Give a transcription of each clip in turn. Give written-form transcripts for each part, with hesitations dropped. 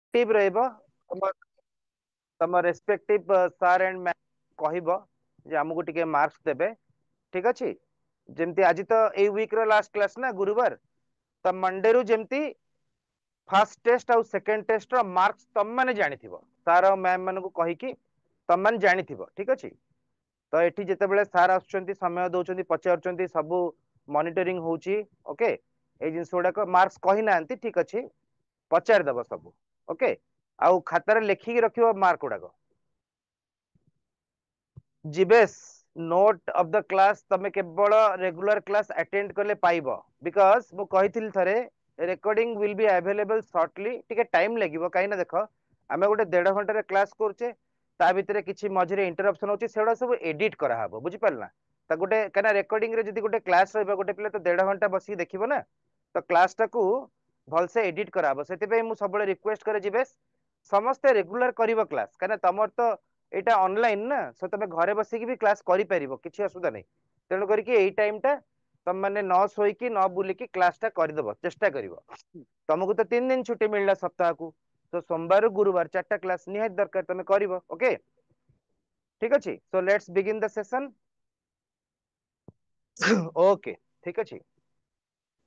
Active रहइबो तम respective sir and ma'am कहबो जे हमको टिके मार्क्स देबे। ठीक अछि जेमती आज तो a week row last class ना गुरुवार त मंडे रु जेमती फर्स्ट टेस्ट और सेकंड टेस्ट रो मार्क्स तम माने जानिथिबो सर और मैम मन को कहि कि तम माने जानिथिबो। ठीक अछि तो एठी जेते बेले सर आछुचंती समय दउचंती पचारचंती सब मॉनिटरिंग होउची। ओके ए जिंस गुडा को मार्क्स कहि नांती। ठीक अछि पचार दबो सब। ओके आउ खातार लेखिक रखिबो मार्क गुडा को जीवेश नोट ऑफ द क्लास तमे केवल रेगुलर क्लास अटेंड करले पाइबो बिकॉज मु कहिथिल थरे recording will be available shortly टिके टाइम लागिबो काई ना देखो आमे गोटे 1.5 घंटा रे क्लास करछे ता भितरे किछि मझरे इंटरप्शन होची सेडा सब एडिट करा हबो बुझि पारला ता गोटे कना रिकॉर्डिंग रे जदी गोटे क्लास रहबो गोटे पिले तो 1.5 घंटा बसी देखिबो ना तो क्लास टाकू भलसे एडिट करा हबो सेति पे मु सबले रिक्वेस्ट करे जीवेश समस्ते रेगुलर करिवो क्लास कना तमर तो एटा ऑनलाइन ना सो तमे घरे बसी की भी क्लास करि परिबो किछि असुविधा नै तेनु करी कि एई टाइम टा तम माने न सोई की न बुली की क्लास टा करि देबो चेष्टा करिवो तुमको तो 3 दिन छुट्टी मिलला सप्ताह को तो सोमवार गुरुवार 4टा क्लास निहात दरकार तमे करिवो। ओके ठीक अछि so let's begin the session. Okay ठीक अछि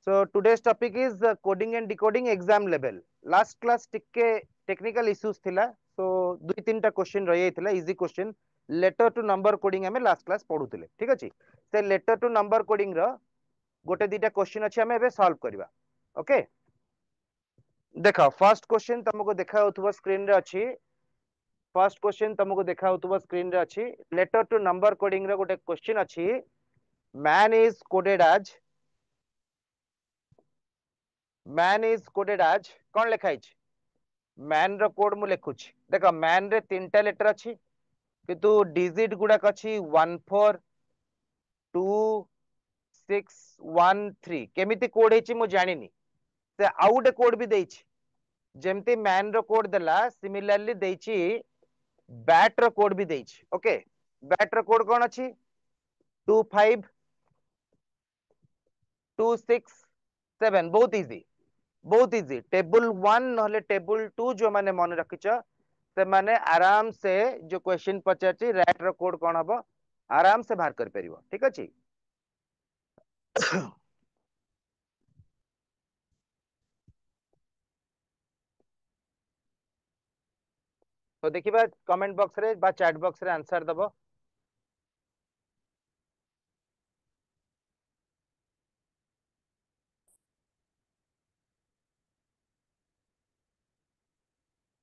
so today's topic is coding and decoding exam level last class टिके टेक्निकल इश्यूज थिला so दुई तीन टा क्वेश्चन रहि जाइथिला easy question letter to number coding हमें लास्ट क्लास पढुथिले। ठीक अछि से लेटर टू नंबर कोडिंग रो गोटे दीटा क्वेश्चन अछि हमें एबे सॉल्व करबा। ओके देखो फर्स्ट क्वेश्चन तुमको देखा होतबो स्क्रीन रे अछि फर्स्ट क्वेश्चन तुमको देखा होतबो स्क्रीन रे अछि लेटर टू नंबर कोडिंग रो गोटे क्वेश्चन अछि मैन इज कोडेड आज कौन लिखा है मैन रो कोड मु लिखुची देखो मैन रे 3टा लेटर अछि किंतु डिजिट गुडाक अछि 142613 केमिति कोड हेची मु जानिनी से आउ गोटे कोड भी देइछि जेमती मैन रो कोड देला सिमिलरली देइछि बैट रो कोड भी देइछि। ओके बैट रो कोड कौन अछि 25267 बहुत इजी टेबल 1 नहले टेबल 2 जो माने मन रखिछ से माने आराम से जो क्वेश्चन पचारछि रैट रो कोड कोन हबो आराम से बाहर कर परिबो। ठीक अछि तो देखिबा कमेंट बॉक्स रे बा चैट बॉक्स रे आंसर दबो।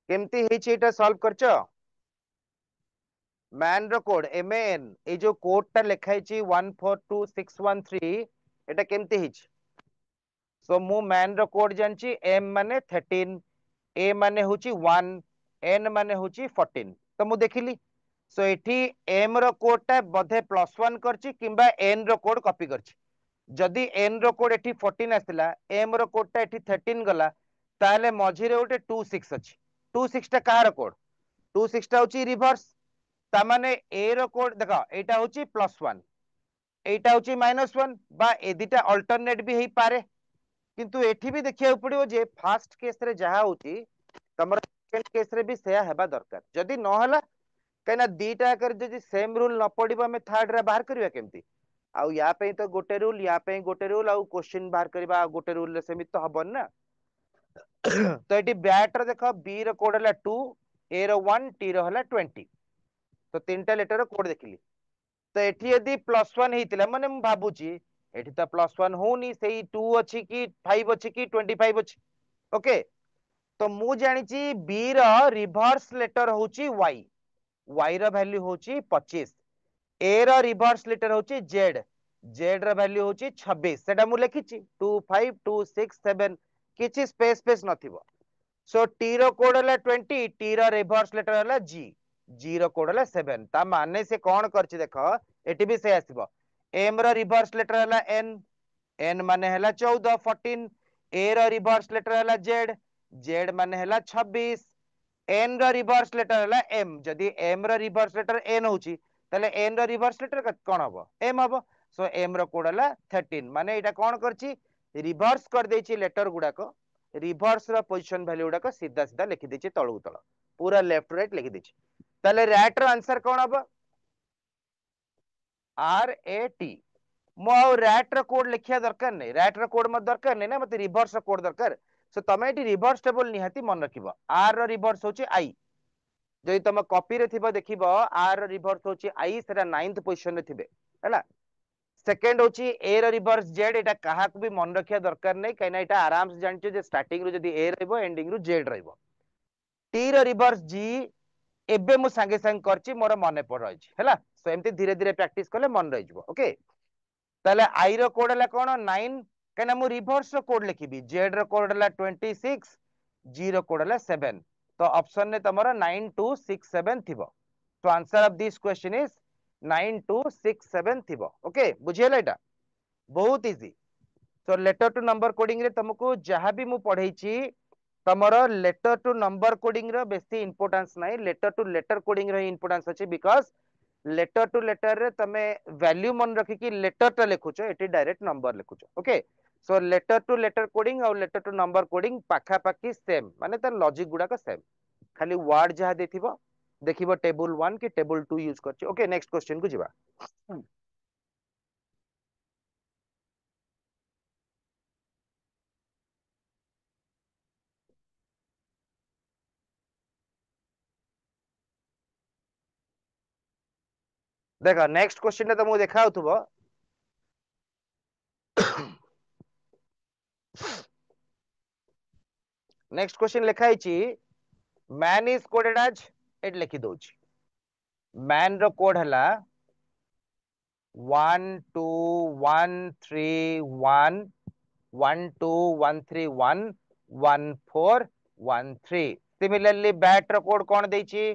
केमती हेछि एटा सॉल्व करछो मैन रो कोड MAN ए जो कोड टा लिखा हेछि 142613 एटा केमती हेछि सो मु मैन रो कोड जानछि M माने 13 A माने होछि 1 N माने होछि 14 तो मु देखिली सो एठी M रो कोड टा बधे +1 करछि किंबा N रो कोड कॉपी करछि जदि N रो कोड एठी 14 आसिला M रो कोड टा एठी 13 गला ताले मझिरे उटे 26 अछि 26 टा कार कोड 26 टा होछि रिवर्स ता माने A रो कोड देखो एटा होछि +1 एटा होछि -1 बा ए दिटा अल्टरनेट भी हेई पारे किंतु एठी भी देखिया पड़ियो जे फर्स्ट केस रे जहा होची तमर सेकंड केस रे भी सेया हेबा दरकार जदी न हला कहिना दीटा कर जदी सेम रूल न पड़िबो हमें थर्ड रे बाहर करबा केमती आउ या पे तो गोटे रूल या पे गोटे रूल आउ क्वेश्चन बाहर करबा गोटे रूल रे सेमित तो हबन ना तो एटी बैट रे देखो बी रो कोड हला 2 ए रो 1 टी रो हला 20 तो तीनटा लेटर रो कोड देखिली तो एठी यदि +1 हेतिला माने मु भाबुची एठी तो +1 होनी सेही 2 अछि कि 5 अछि कि 25 अछि। ओके तो मु जानिची बी रो रिवर्स लेटर होची y रो वैल्यू होची 25 ए रो रिवर्स लेटर होची z रो वैल्यू होची 26 सेटा मु लिखिची 25267 किछि स्पेस स्पेस नथिबो सो टी रो कोड हला 20 टी रो रिवर्स लेटर हला जी रो कोड हला 7 ता माने से कोन करछि देखो एटी भी से आसीबो एम रो रिवर्स लेटर हला एन माने हला 14 14 ए रो रिवर्स लेटर हला जेड माने हला 26 एन रो रिवर्स लेटर हला एम जदी एम रो रिवर्स लेटर एन होची तले एन रो रिवर्स लेटर कोन हबो एम हबो सो एम रो कोड हला 13 माने एटा कोन करछि रिवर्स कर देछि लेटर गुडा को रिभर्स रो पोजीशन वैल्यू गुडाक सीधा सीधा लिखि देछि तळु तळ पूरा लेफ्ट राइट लिखि देछि ताले रैट रो आंसर कोन हबो आर ए टी मो रैट रो कोड लिखिया दरकार नै रैट रो कोड मत दरकार नै ना मते रिभर्स रो कोड दरकार सो तमे एटी रिभर्स टेबल निहाती मन रखिबो आर रो रिभर्स होची आई जदि तुम कॉपी रे थिबो देखिबो आर रो रिभर्स होची आई सेटा 9th पोजीशन रे थिबे हैला सेकेंड होची ए रो रिभर्स जेड एटा काहा को भी मन रखिया दरकार नै कहिना एटा आराम से जानचो जे स्टार्टिंग रो जदि ए रहइबो एंडिंग रो जेड रहइबो टी रो रिभर्स जी एबे मु संगे संग करची मोर मने पड़ रही हैला सो एमती धीरे धीरे प्रैक्टिस कले मन रही जबो ओके ताले आई रो कोड हला कोन 9 कना मु रिभर्स रो कोड लिखिबी जेड रो कोड हला 26 जी रो कोड हला 7 तो ऑप्शन ने तमरो 9267 थिबो तो answer of this question is 9267 थिबो ओके बुझियला एटा बहुत इजी तो लेटर टू नंबर कोडिंग रे तुमको जहां भी मु पढ़ाई छी तमरो लेटर टू नंबर कोडिंग रो बेसी इंपोर्टेंस नाही लेटर टू लेटर कोडिंग रो इंपोर्टेंस अछि बिकॉज़ लेटर टू लेटर रे तमे वैल्यू मन रखी कि लेटर टा लिखुछो एटी डायरेक्ट नंबर लिखुछो okay so letter to letter coding और लेटर टू नंबर कोडिंग पाखा पाखी सेम माने त लॉजिक गुडा का सेम खाली वर्ड जहा देथिबो देखिबो टेबल 1 कि टेबल 2 यूज करछि ओके नेक्स्ट क्वेश्चन को जिबा देखा नेक्स्ट क्वेश्चन तो मु देखा होतबो नेक्स्ट क्वेश्चन लिखा है man is coded as at लिखि दउछि मैन रो कोड हला 121311413 सिमिलरली बैट रो कोड कोन देछि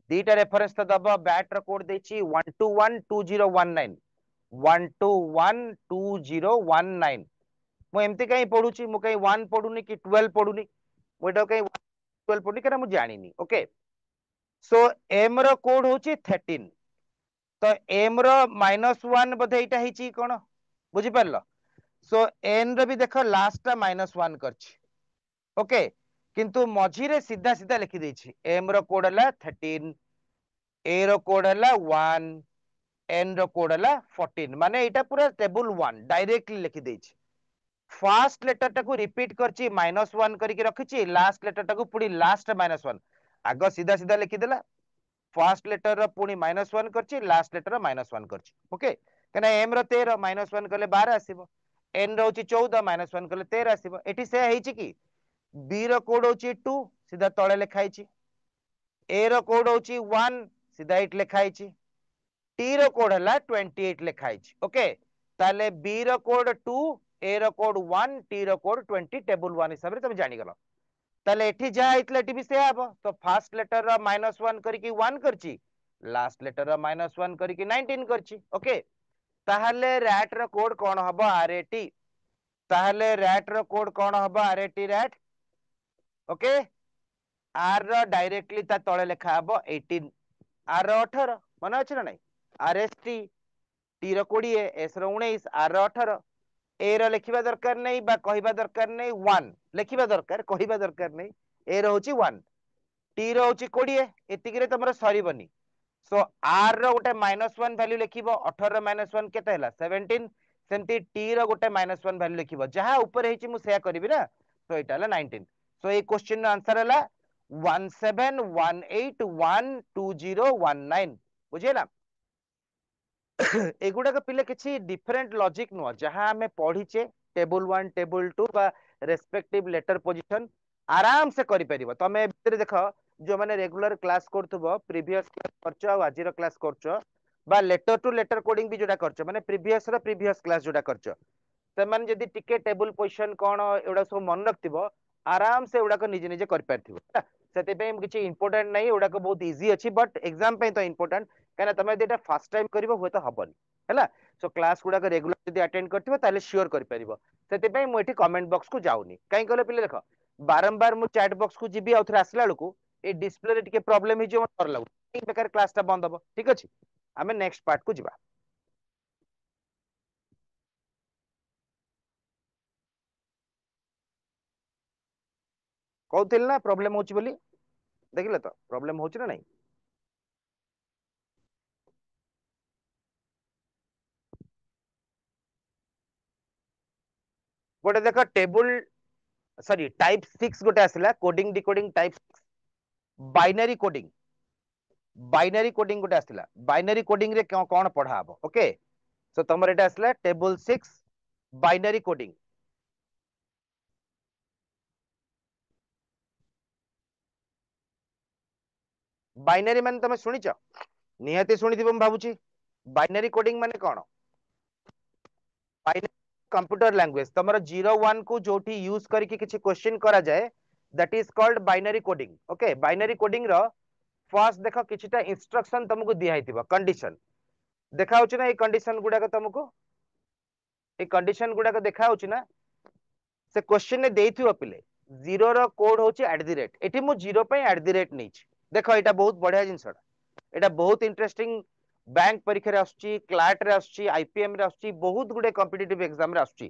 दीटा रेफरेंस तो दबो बैट रो कोड देछि 1212019 1212019 मु एमती कहीं पढुची मु कहीं 1 पढुनी कि 12 पढुनी मु एटा कहीं 12 पढुनी करा मु जानिनी ओके सो एम रो कोड होची 13 तो एम रो -1 बधे इटा हिची कोन बुझी परलो सो एन रो भी देखो लास्ट टा -1 करछि ओके किंतु मझी रे सीधा सीधा लिखि देछि एम रो कोड हला 13 ए रो कोड हला 1 एन रो कोड हला 14 माने एटा पूरा टेबल 1 डायरेक्टली लिखि देछि फर्स्ट लेटर टाको रिपीट करछि -1 करके रखिछि लास्ट लेटर टाको पुडी लास्ट -1 आगो सीधा सीधा लिखि देला फर्स्ट लेटर रो पुणी -1 करछि लास्ट लेटर रो -1 करछि ओके कना एम रो 13 -1 कले 12 आसीबो एन रो होछि 14 -1 कले 13 आसीबो एठी से हेछि कि बी रो कोड होछि 2 सीधा तळे लिखाइछि ए रो कोड होछि 1 सीधा 8 लिखाइछि टी रो कोड हला 28 लिखाइछि ओके ताले बी रो कोड 2 ए रो कोड 1 टी रो कोड 20 टेबल 1 हिसाब रे तुम जानि गलो ताले एठी जा आइतले एठी भी से आबो तो फर्स्ट लेटर रो -1 करके 1 करछि लास्ट लेटर रो -1 करके 19 करछि ओके ताहले रैट रो कोड कोन हबो आरएटी ताहले रैट रो कोड कोन हबो आरएटी रैट ओके आर रो डायरेक्टली ता तळे लेखा हबो 18 आर रो 18 मन अछि ना नै आरएसटी टी रो 20 एस रो 19 आर रो 18 ए रो लिखिबा दरकार नै बा कहिबा दरकार नै 1 लिखिबा दरकार कहिबा दरकार नै ए रो होची 1 टी रो होची 20 एतिकी रे तमरो सरीबनी सो आर रो गोटे -1 वैल्यू लिखिबो 18 रो -1 केते हला 17 सेमती टी रो गोटे -1 वैल्यू लिखिबो जहां ऊपर हेची मु सेया करबी ना तो एटा हला 19 सो ए क्वेश्चन रो आंसर हला 1718122019 बुझियला एगुड़ा पिले किसी डिफरेंट लॉजिक नुह जहां हमें पढ़ीचे टेबल 1 टेबल 2 बा रेस्पेक्टिव लेटर पोजीशन आराम से करि परिबो तमे भीतर देखो जो माने रेगुलर क्लास करथबो प्रीवियस क्लास करछो आ आजिरो क्लास करछो बा लेटर टू लेटर कोडिंग भी जोटा करछो माने प्रीवियस क्लास जोटा करछो से माने जदी टिके टेबल पोजीशन कोन एडा सब मन रखथिबो आराम से एडा को निजे निजे कर परथिबो सेते पे किछि इंपोर्टेंट नै एडा को बहुत इजी अछि बट एग्जाम पे तो इंपोर्टेंट कहना तमे जेटा फर्स्ट टाइम करिवो होय तो हबनी हैला सो क्लास गुडा को रेगुलर जदी अटेंड करथिबो ताले श्योर कर परिबो सेते पे मु एठी कमेंट बॉक्स को जाउनी काई कहले पिले देखो बारंबार मु चैट बॉक्स को जिबी आउथरा आसला लकू ए डिस्प्ले रे टिके प्रॉब्लम हि जो मत कर लागु बेकार क्लास ता बंद हबो ठीक अछि हमें नेक्स्ट पार्ट को जिबा कहूल ना प्रोब्लेम होची बोली देखिले तो प्रोब्लेम होची ना नहीं गोटे देख टेबुल सॉरी टाइप 6 गोटे आसला coding decoding type binary coding गोटे आसला बाइनरी कोडिंग रे कौन पढ़ा हबो ओके सो तमर एटा आसला टेबल 6 बाइनरी कोडिंग बाइनरी माने तमे सुनिच निहाती सुनिथिबो हम भाबुची बाइनरी कोडिंग माने कोन बाइनरी कंप्यूटर लैंग्वेज तमर 01 को जोठी यूज करके किछि क्वेश्चन करा जाए that is called binary coding okay binary coding रो फर्स्ट देखो किछिटा इंस्ट्रक्शन तुमको दिया हिथिबो कंडीशन देखा होची ना ए कंडीशन गुडा को तुमको ए कंडीशन गुडा को देखा होची ना से क्वेश्चन ने देइथिबो पिले जीरो रो कोड होची @ एठी मु जीरो पे @ नैछि देखो एटा बहुत बढ़िया जिंसडा एटा बहुत इंटरेस्टिंग बैंक परीक्षा रे आछी क्लाट रे आछी आईपीएम रे आछी बहुत गुडे कॉम्पिटिटिव एग्जाम रे आछी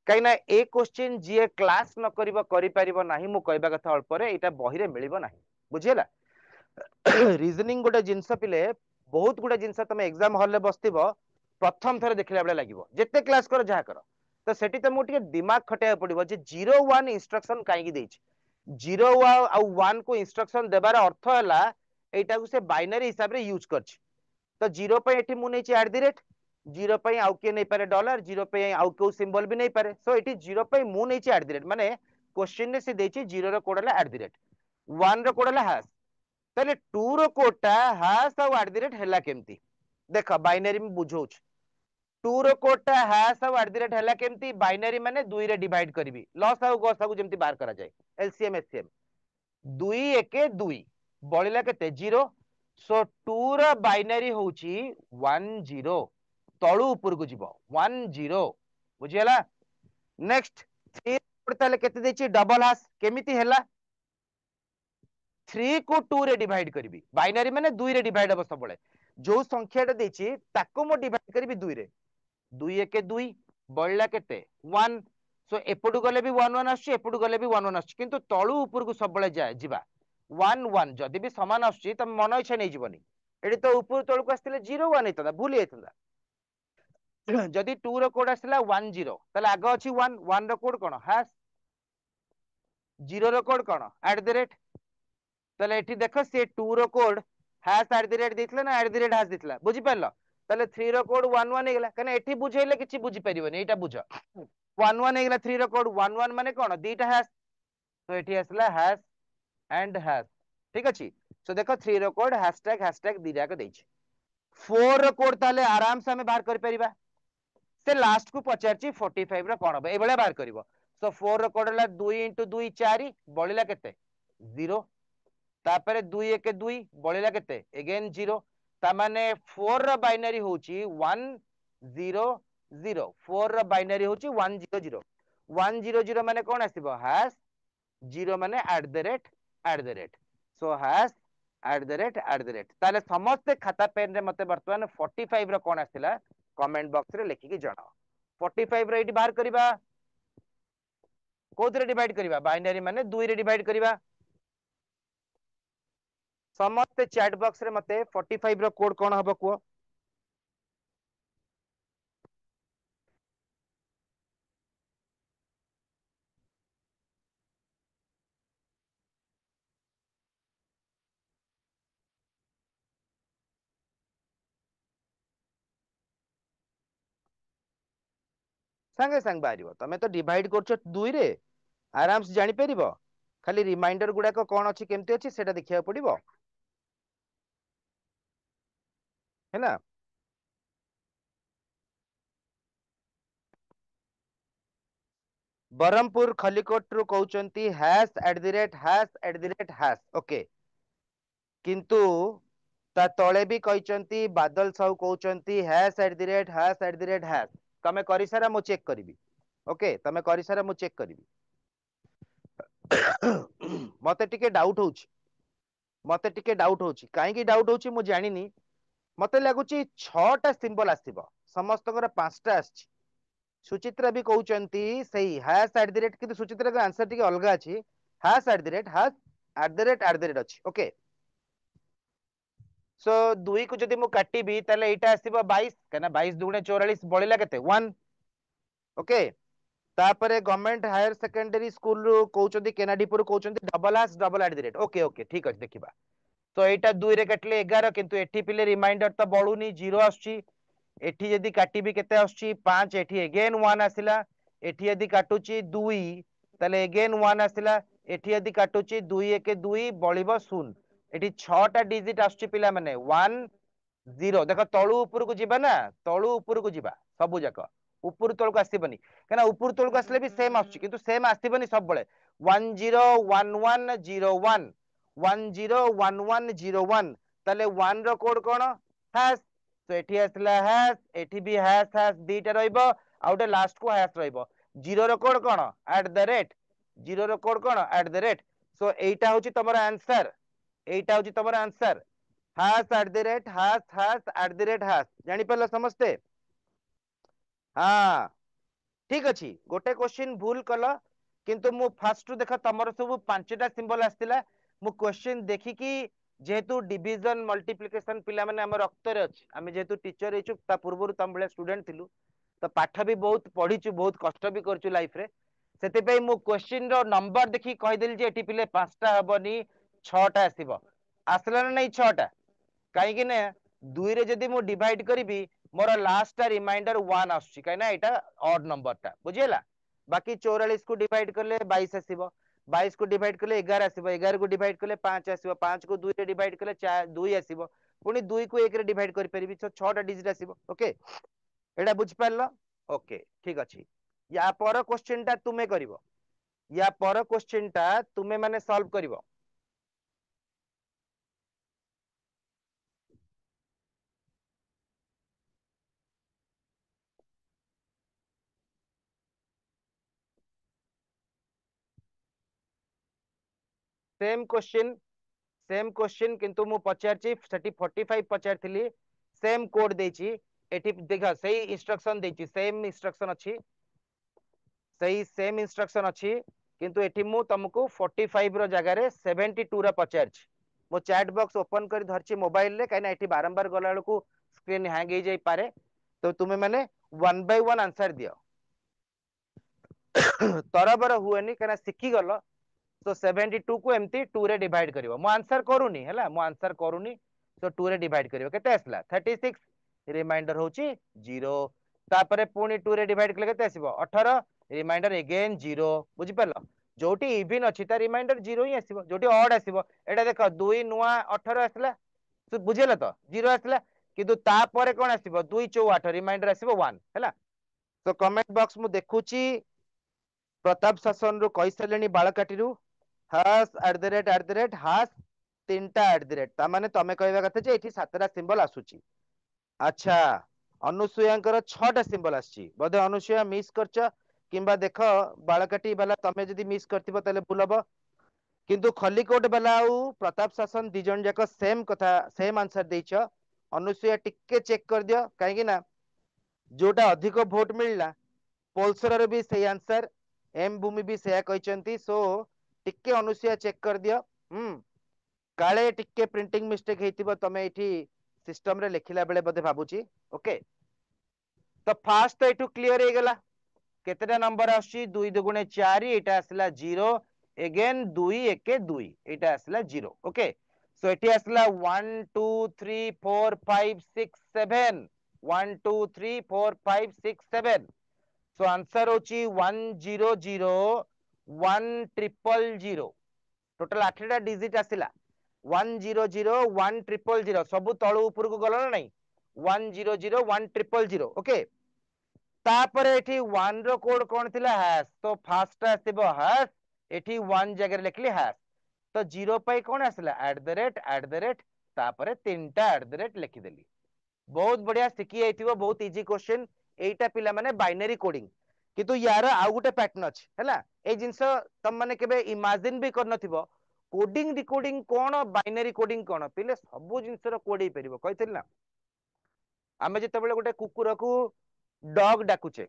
कहीं ना ए क्वेश्चन जी क्लास न करिबो करि परिबो नाही मु कहबा कथा अल्प रे एटा बही रे मिलिबो नाही बुझियला रीजनिंग गोटे जिनस पिले बहुत गुडे जिनस तमे एग्जाम हॉल रे बसथिबो प्रथम थरे देखला बेले लागिबो जेते क्लास करो जहा करो तो सेठी तमु टिके दिमाग खटाया पड़िबो जे 01 इंस्ट्रक्शन काईगी देछि 01 को इंस्ट्रक्शन देबार अर्थ हला एटा को से बाइनरी हिसाब रे यूज करछि तो 0 पे एठी मु नेछि @ जीरो पे आउ के नहीं पारे डॉलर जीरो पे आउ को सिंबल भी नहीं पारे सो एठी जीरो पे मु नहीं @ माने क्वेश्चन ने से देछि जीरो रो कोड हला @ 1 रो कोड हला हैश ताले 2 रो कोडटा हैश और @ हला केमती देखा बाइनरी में बुझौछ 2 रो कोडटा हैश और @ हला केमती बाइनरी माने 2 रे डिवाइड करबी लॉस और गॉस को जेमती बाहर करा जाए एलसीएम एचसीएम 2 1 2 बळिला केते 0 सो 2 रो बाइनरी होची 1 0 तळु ऊपर को जीवो 1 0 बुझियला नेक्स्ट 3 कोड ताले केते देछि डबल हैश केमिति हैला 3 को 2 रे डिवाइड करबी बाइनरी माने 2 रे डिवाइड हो सब बळे जो संख्याटा देछि ताको मो डिवाइड करबी 2 रे 2 1 2 बळला केते 1 सो एपटु गले भी 1 1 आछी एपटु गले भी 1 1 आछी किंतु तळु ऊपर को सब बळे जाय जीवा 1 1 जदि भी समान आछी त मन इच्छा नै जीवनी एडी तो ऊपर तळु को आस्तिले 0 1 हेतदा भूल हेतदा जदि 2 रो कोड आसला 1 0 तले आगे अछि 1 1 रो कोड कोन हैश 0 रो कोड कोन @ तले एठी देखो से 2 रो कोड हैश @ देथिला ना @ हैश देथिला बुझि परलो तले 3 रो कोड 1 1 हेगला कने एठी बुझैले किछि बुझि परिबोनी एटा बुझ 1 1 हेगला 3 रो कोड 1 1 माने कोन दीटा हैश तो एठी आसला हैश एंड हैश ठीक अछि सो देखो 3 रो कोड हैशटैग दीटा को देछि 4 रो कोड ताले आराम से हमें बाहर कर परिबा से लास्ट को पचारची 45 रो कोन ए बेले बाहर करिवो सो 4 रो कोड हला 2 * 2 4 बळिला केते 0 तापरे 2 1 2 बळिला केते अगेन 0 ता माने 4 रो बाइनरी होची 1 0 0 4 रो बाइनरी होची 1 0 0 1 0 0 माने कोन आसीबो हैश 0 माने @ सो हैश @ ताले समस्त खाता पेन रे मते वर्तमान 45 रो कोन आसिला कमेंट बॉक्स रे लिखि कि जणाओ 45 रे इडी बाहर करिबा कोथरे डिवाइड करिबा बाइनरी माने 2 रे डिवाइड करिबा समस्त चैट बॉक्स रे मते 45 रो कोड कोन हबो को संगे संग बारिबो तमे तो डिवाइड करछो 2 रे आराम से जानि परिबो खाली रिमाइंडर गुडा को कोन अछि केमते अछि सेटा देखिया पड़िबो हैना बरहमपुर खलिकोट रु कहउचंती हैश ओके किंतु ता तळे भी कहचंती बादल साहू कहउचंती हैश तमे करि सारा मु चेक करबी ओके तमे करि सारा मु चेक करबी मते टिके डाउट होची काहे की डाउट होची मु जानिनी मते लागुची 6 टा सिंबल आसीबो समस्तकर 5 टा आछि सुचित्रा भी कहउचंती सही हैश @ किंतु सुचित्रा का आंसर टिके अलगा अछि hash at the rate hash at the rate अच्छी ओके सो दुई को जदि मु काटिबी ताले एटा आसीबो 22 कहना 22 दुगुणे 44 बळिला केते 1 ओके तापरे गवर्नमेंट हायर सेकेंडरी स्कूल रु कहउचंदी केनाडीपुर कहउचंदी double at the rate okay okay ठीक अछि देखिबा तो एटा 2 रे काटले 11 किंतु एठी पिले रिमाइंडर तो बळुनी 0 आछी एठी यदि काटिबी केते आछी 5 एठी अगेन 1 आसिला एठी यदि काटुची 2 ताले अगेन 1 आसिला एठी यदि काटुची 2 1 2 बळिबो 0 एठी 6 टा डिजिट आछी पिला माने 1 0 देखो तळु ऊपर को जिबा ना तळु ऊपर को जिबा सबु जाक ऊपर तळ को आसीबनी केना ऊपर तळ को आसले भी सेम आछी किंतु सेम आसीबनी सब बळे 1 0 1 1 0 1 1 0 1 1 0 1 ताले 1 रो कोड कोन हैश तो एठी आसला हैश एठी भी हैश हैश दीटा रहइबो आउटे लास्ट को हैश रहइबो 0 रो कोड कोन एट द रेट 0 रो कोड कोन एट द रेट सो एटा होची तमरा आंसर एटा होची तमरा answer hash at the rate hash at the rate hash जानि परलो समझते हाँ ठीक अछि गोटे क्वेश्चन भूल कल किंतु मु फास्ट देख तमर सब पांचटा सिंबल आस्तिला मु क्वेश्चन देखि कि जेहेतु डिवीजन मल्टीप्लिकेशन पिला माने हमर रक्त रे अछि आमे जेहेतु टीचर हेचु ता पूर्वरु तम बेले स्टूडेंट थिलु तो पाठ भी बहुत पढिचु बहुत कष्ट भी करचु लाइफ रे सेते पे मु क्वेश्चन रो नंबर देखि कहि देली जे एटी पिले पांचटा हबनी 6टा आसीबो आसला ना नहीं 6टा काहे कि ने 2 रे जदी मु डिवाइड करिबी मोर लास्ट रिमाइंडर 1 आछी काहे ना एटा ऑड नंबर टा बुझियला बाकी 44 को डिवाइड करले 22 आसीबो 22 को डिवाइड करले 11 आसीबो 11 को डिवाइड करले 5 आसीबो 5 को 2 रे डिवाइड करले 4 2 आसीबो पुनी 2 को 1 रे डिवाइड कर परिबी तो 6टा डिजिट आसीबो ओके एटा बुझ पारलो ओके ठीक अछि या पर क्वेश्चन टा तुमे करिवो या पर क्वेश्चन टा तुमे माने सॉल्व करिवो सेम क्वेश्चन किंतु मु पचारची सेठी 45 पचारथिली सेम कोड देची एठी देखा सही इंस्ट्रक्शन देची सेम इंस्ट्रक्शन अछि सही सेम इंस्ट्रक्शन अछि किंतु एठी मु तुमको 45 रो जगह रे 72 रा पचारची मो चैट बॉक्स ओपन कर धरची मोबाइल रे काइना एठी बारंबार गला को स्क्रीन हैंग हो जाई पारे तो तुमे माने 1 बाय 1 आंसर दियो तरबर हुएनी कहना सिखी गलो तो 72 को एमती 2 रे डिवाइड करिवो मो आंसर करूनी हैला मो आंसर करूनी तो 2 रे डिवाइड करिवो केते आसला 36 रिमाइंडर होची 0 तापरे पुनी 2 रे डिवाइड कले केते आसीबो 18 रिमाइंडर अगेन 0 बुझि परलो जोटी इवन अछि ता रिमाइंडर 0 ही आसीबो जोटी ऑड आसीबो एटा देखो 2 9 18 आसला तो बुझियला तो 0 आसला किंतु तापरे कोन आसीबो 2 4 8 रिमाइंडर आसीबो 1 हैला तो कमेंट बॉक्स मु देखुची प्रताप शासन रु कैसलेनी बाळकाटी रु हास एट द रेट हास 3टा एट द रेट ता माने तमे कहबा कथा जे एठी 7टा सिंबल आसुची अच्छा अनुसुयांकर 6टा सिंबल आछि बदे अनुसुया मिस करछ किंबा देखो बाळकाटी वाला तमे जदी मिस करथिबो तले भूलबो किंतु खलीकोट वाला आउ प्रताप शासन दी जन जाक सेम कथा सेम आंसर देछ अनुसुया टिके चेक कर दियो काहे कि ना जोटा अधिक वोट मिलला पोलसर रे भी सही आंसर एम भूमि भी सेया कहचंती सो टिके अनुसुया चेक कर दियो काले टिके प्रिंटिंग मिस्टेक हेतिबो तमे एठी सिस्टम रे लिखिला बेले बदे भाबुची ओके तो फास्ट तो एटू क्लियर हे गेला केतेटा नंबर आछि 2 दुगुणे 4 एटा आसला 0 अगेन 2 1 2 एटा आसला 0 ओके सो एटी आसला 1 2 3 4 5 6 7 1 2 3 4 5 6 7 सो आंसर होची 1 0 0 1 ट्रिपल 0 टोटल 8टा डिजिट आसिला 1 0 0 1 ट्रिपल 0 सब तळु ऊपर को गलो ना नहीं 1 0 0 1 ट्रिपल 0 ओके तापर एठी 1 रो कोड कोन थिला हैश तो फास्ट आसीबो हैश एठी 1 जगह लिखली हैश तो 0 पाई कोन आसला एट द रेट तापर 3टा एट द रेट लिखि देली बहुत बढ़िया सिखी आइथिबो बहुत इजी क्वेश्चन एटा पिला माने बाइनरी कोडिंग किंतु यार आउ गुटे पैटर्न अछि हैला ए जिंस तम माने केबे इमेजिन भी कर नथिबो कोडिंग डिकोडिंग कोन बाइनरी कोडिंग कोन पिले सब जिंस रो कोड हे परिबो कहिथिल ना आमे जते बेले गुटे कुकुर को डॉग डाकुचे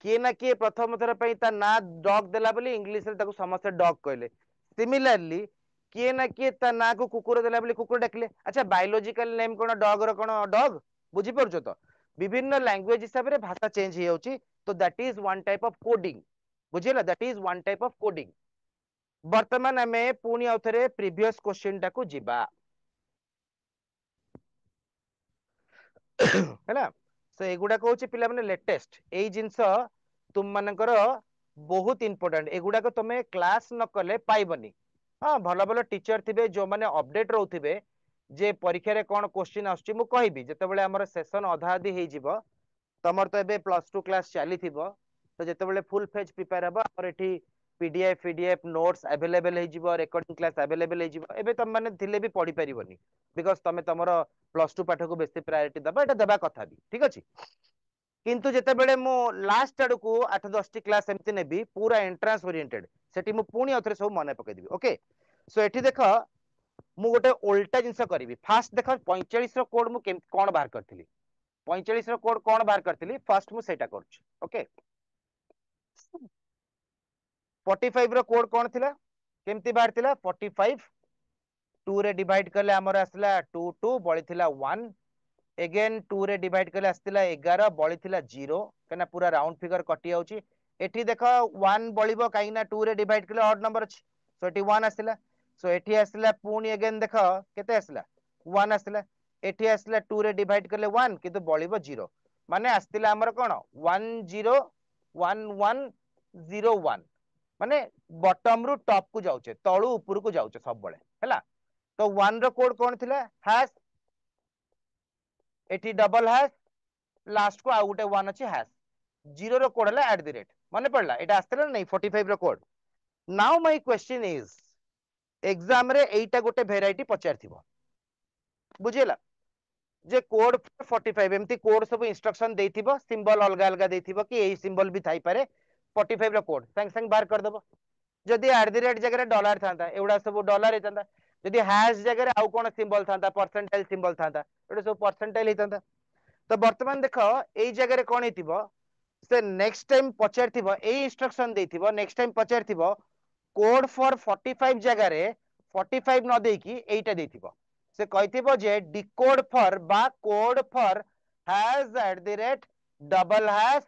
किए ना किए प्रथम थर पे ता ना डॉग देला बोली इंग्लिश रे ताको समस्त डॉग कहले सिमिलरली किए ना किए ता ना को कुकुर देला बोली कुकुर डाकिले अच्छा बायोलॉजिकल नेम कोन डॉग रो कोन डॉग बुझी परछो तो विभिन्न लैंग्वेज हिसाब रे भाषा चेंज हे होची तो that is one type of coding बुझिला that is one type of coding वर्तमान हमें पुणी आउथरे प्रीवियस क्वेश्चन टाको जिबा हैला सो एगुडा कहूची पिला माने लेटेस्ट एई जिंस तुम मानकर बहुत इंपोर्टेंट एगुडा को तमे क्लास न कले पाइबनी हाँ भल भल टीचर थिबे जो माने अपडेट रहउथिबे जे परीक्षा रे कोन क्वेश्चन आछी मु कहबी जेतेबेले हमर सेशन अधा आधी हे जिवो तमर तो एबे +2 क्लास चली थिबो तो जेतेबेले फुल फेज प्रिपेयर हबो और एठी पीडीएफ नोट्स अवेलेबल हे जिवो रिकॉर्डिंग क्लास अवेलेबल हे जिवो एबे तम माने थिले भी पढ़ी परिबनी बिकॉज़ तमे तमर +2 पाठ को बेसी प्रायोरिटी दबा एटा दबा कथा भी ठीक अछि किंतु जेतेबेले मु लास्ट आड़ को 8-10 टी क्लास एमती नेबी पूरा एंट्रांस ओरिएंटेड सेठी मु पुणी अथरे सब मने पकै दिबी ओके सो एठी देखो मु गोटे उल्टा जिंस करिवि फास्ट देखो 45 रो कोड मु कोन बाहर करथिली 45 रो कोड कोन बाहर करथिली फर्स्ट मु सेटा करछ ओके 45 रो कोड कोन थिला केमती बाहर थिला 45 2 रे डिवाइड करले हमर आसला 2 2 बळी थिला 1 अगेन 2 रे डिवाइड करले आस्तिला 11 बळी थिला 0 कना पूरा राउंड फिगर कटि जाउची एठी देखो 1 बळीबो काईना 2 रे डिवाइड करले ऑड नंबर अछि सो एठी 1 आस्तिला सो एठी आस्तिला पुणी अगेन देखो केते आस्तिला 1 आस्तिला एठी आस्तिला 2 रे डिवाइड करले 1 किंतु बळीबो 0 माने आस्तिला हमर कोन 1 0 1 1 0 1 माने बॉटम रु टॉप को जाउचे तळु ऊपर को जाउचे सब बळे हैला तो 1 रो कोड कोन थिला हैश एठी डबल हैश लास्ट को आ गुटे 1 अछि हैश 0 रो कोड हला @ माने पड़ला एटा आस्तेला नै 45 रो code now my question is exam रे एटा गोटे वेराइटी पचार थिबो बुझिला जे कोड 45 एमती कोड सब इंस्ट्रक्शन देथिबो सिंबल अलगा अलगा देथिबो कि एई सिंबल भी थाई पारे 45 रो कोड संग संग बाहर कर देबो जदि @ जगह डॉलर थांता एउडा सब डॉलर हेतांता जदि हैश जगह आउ कोन सिंबल थांता परसेंटाइल सिंबल थांता एटा सब परसेंटाइल हेतांता तो वर्तमान देखो एई जगह रे कोन हेतिबो से नेक्स्ट टाइम पचार थिबो एई इंस्ट्रक्शन देथिबो नेक्स्ट टाइम पचार थिबो कोड फॉर 45 जगह रे 45 न देकी एटा देथिबो से कहथिबो जे डिकोड फॉर बा code for has double hash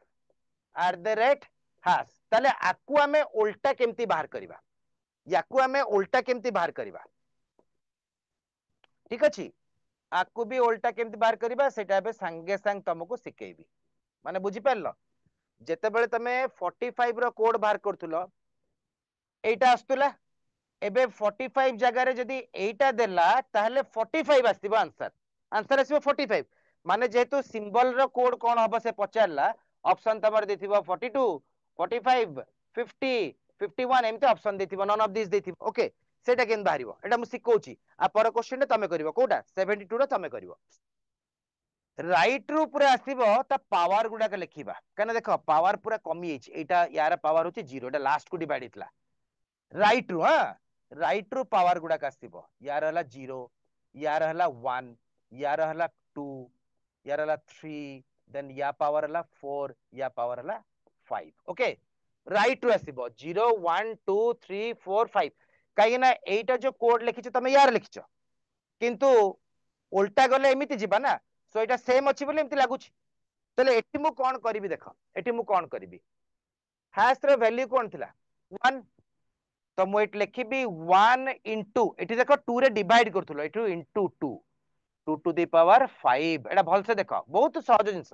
hash ताले आकु हमें उल्टा केमती बाहर करिबा याकु हमें उल्टा केमती बाहर करिबा ठीक अछि आकु भी उल्टा केमती बाहर करिबा सेटा बे संगे संग तुमको सिखेइबी माने बुझी पारलो जेते बेले तमे 45 रो कोड बाहर करथुलो एटा आस्तुला एबे 45 जगह रे जदी एटा देला ताहले 45 आसीबो आंसर आंसर आसीबो 45 माने जेहेतु सिंबल रो कोड कोन हबो से पचारला ऑप्शन तमर देथिबो 42 45 50 51 एमते ऑप्शन देथिबो नन ऑफ दिस देथिबो ओके सेटा केन बाहरिबो एटा मु सिखौची आ पर क्वेश्चन रे तमे करिवो कोटा 72 रो तमे करिवो राइट रु पूरा आसीबो ता पावर गुडा के लिखिबा कने देखो पावर पूरा कमी एछि एटा यार पावर होची 0 एटा लास्ट को डिवाइड हितला राइट रु हां राइट रु पावर गुडा का आसीबो यार हला 0 यार हला 1 यार हला 2 यार हला 3 देन या पावर हला 4 या पावर हला 5 ओके राइट रु आसीबो 0 1 2 3 4 5 काहे ना एटा जो कोड लिखिछ तमे यार लिखिछ किंतु उल्टा गले एमिति जिबा ना सो एटा सेम अछि बोले एमिति लागुछ तले एठी मु कोन करबी देखो एठी मु कोन करबी हैश रे वैल्यू कोन थिला 1 तो मु एट लिखिबी 1 इनटू एठी देखो 2 रे डिवाइड करथुलो एठू इनटू 2 2 टू द पावर 5 एटा भल से देखो बहुत सहज जिंस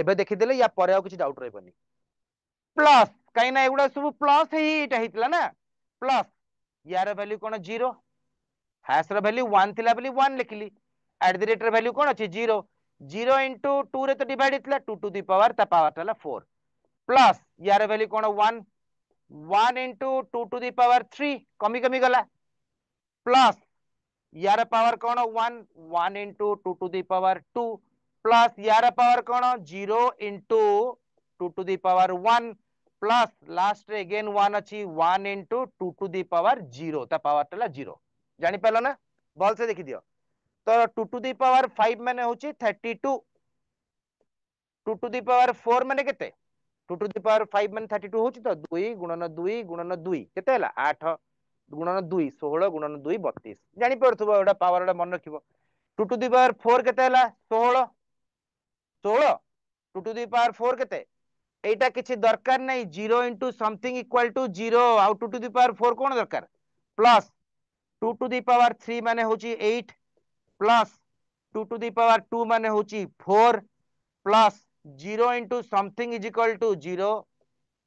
एबे देखि देले या परे आ किछि डाउट रहबनी प्लस काई ना एगुडा सब प्लस ही एटा हितला ना प्लस यार वैल्यू कोन 0 हैश रे वैल्यू 1 थिला बली 1 लिखली @ रे वैल्यू कोन अछि 0 0 इनटू 2 रे तो डिवाइड हितला 2 टू द पावर ता पावर तला 4 प्लस यार value cone 1 1 into 2 to the power 3 कमी कमी गला प्लस यार पावर कौन 1 1 into 2 to the power 2 plus यार पावर कौन 0 into 2 to the power 1 plus last रे अगेन 1 अछि 1 into 2 to the power 0 ता पावर तला 0 जानि पालो ना बॉल से देखि दियो तो 2 to the power 5 माने होची 32 2 to the power 4 माने केते टू टू दी पावर 5 मान 32 होची तो 2 गुणन 2 केते हला 8 गुणन 2 16 गुणन 2 32 जानि पड़थबो एटा पावर एटा मन रखिबो टू टू दी पावर 4 केते हला 16 16 टू टू दी पावर 4 केते एटा किछि दरकार नै 0 इनटू समथिंग इक्वल टू 0 आउ टू टू दी पावर 4 कोन दरकार plus two to the power 3 माने होची 8 plus two to the power 2 माने होची 4 plus 0 into something is equal to 0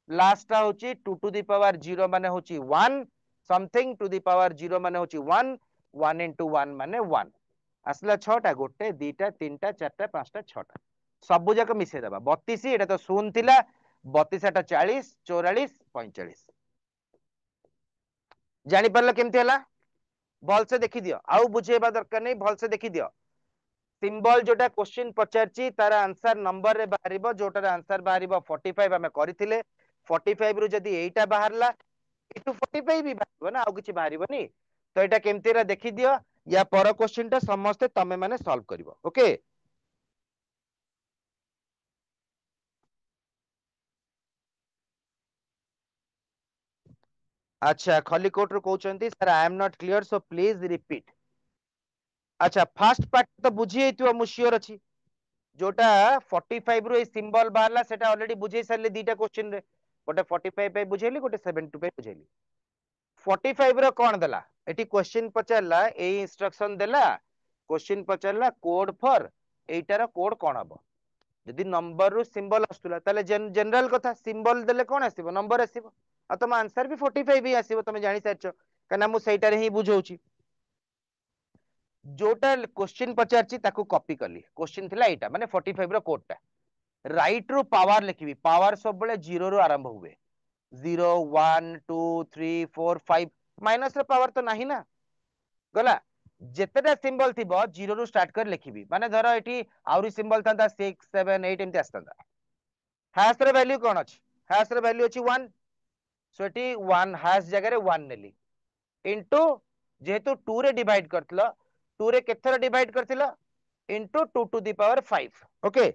last होची टू टू दी पावर 0 माने होची 1 समथिंग टू दी पावर 0 माने होची 1 1 इंटू 1 माने 1 आसला 6टा गोटे 2टा 3टा 4टा 5टा 6टा सबु जाक मिसे दबा 32 एटा तो शून्य थिला 32 टा 40 44 45 जानि परला केमती हला भल से देखि दियो आउ बुझेबा दरकार नै भल से देखि दियो सिंबल जोटा क्वेश्चन पचारची तार आंसर नंबर रे बाहरिबो जोटार आंसर बाहरिबो 45 हमें करथिले 45 रु जदी एटा बाहरला एटू 45 भी बाहरिबो ना आउ किछि बाहरिबोनी तो एटा केमती रा देखि दियो या पर क्वेश्चन टा समस्त तमे माने सॉल्व करिवो ओके अच्छा खलीकोट रो कहउचंती sir I am not clear so please repeat अच्छा फर्स्ट पार्ट तो बुझी हेतिबो मु श्योर अछि जोटा 45 रु ए सिंबल बाहरला सेटा ऑलरेडी बुझे सरले दीटा क्वेश्चन रे गोटे 45 पे बुझेली गोटे 72 पे बुझेली 45 रो कोन देला एटी क्वेश्चन पचारला ए इंस्ट्रक्शन देला क्वेश्चन पचारला कोड फॉर एटार कोड कोन हबो यदि नंबर रु सिंबल आस्तुला ताले जनरल कथा सिंबल देले कोन आसीबो नंबर आसीबो आ तम आंसर भी 45 भी आसीबो तमे जानि सारछो कना मु सेटारे ही बुझौची जोटा क्वेश्चन पचारची ताकू कॉपी कली क्वेश्चन थिला एटा माने 45 रो कोड टा राइट रो पावर लिखिबी पावर सब बेले 0 रो आरंभ हुए 0 1 2 3 4 5 माइनस रो पावर तो नाही ना गला जेतेटा सिंबल थिबो 0 रो स्टार्ट कर लिखिबी माने धरो एठी आउरी सिंबल थांता 6 7 8 एमती आस्तांता हैश रो वैल्यू कोन अछि हैश रो वैल्यू अछि 1 सो एठी 1 हैश जगह रे 1 नेली इनटू जेहेतु 2 रे डिवाइड करथलो 2 रे केथर डिवाइड करथिलो into 2 to the power 5 okay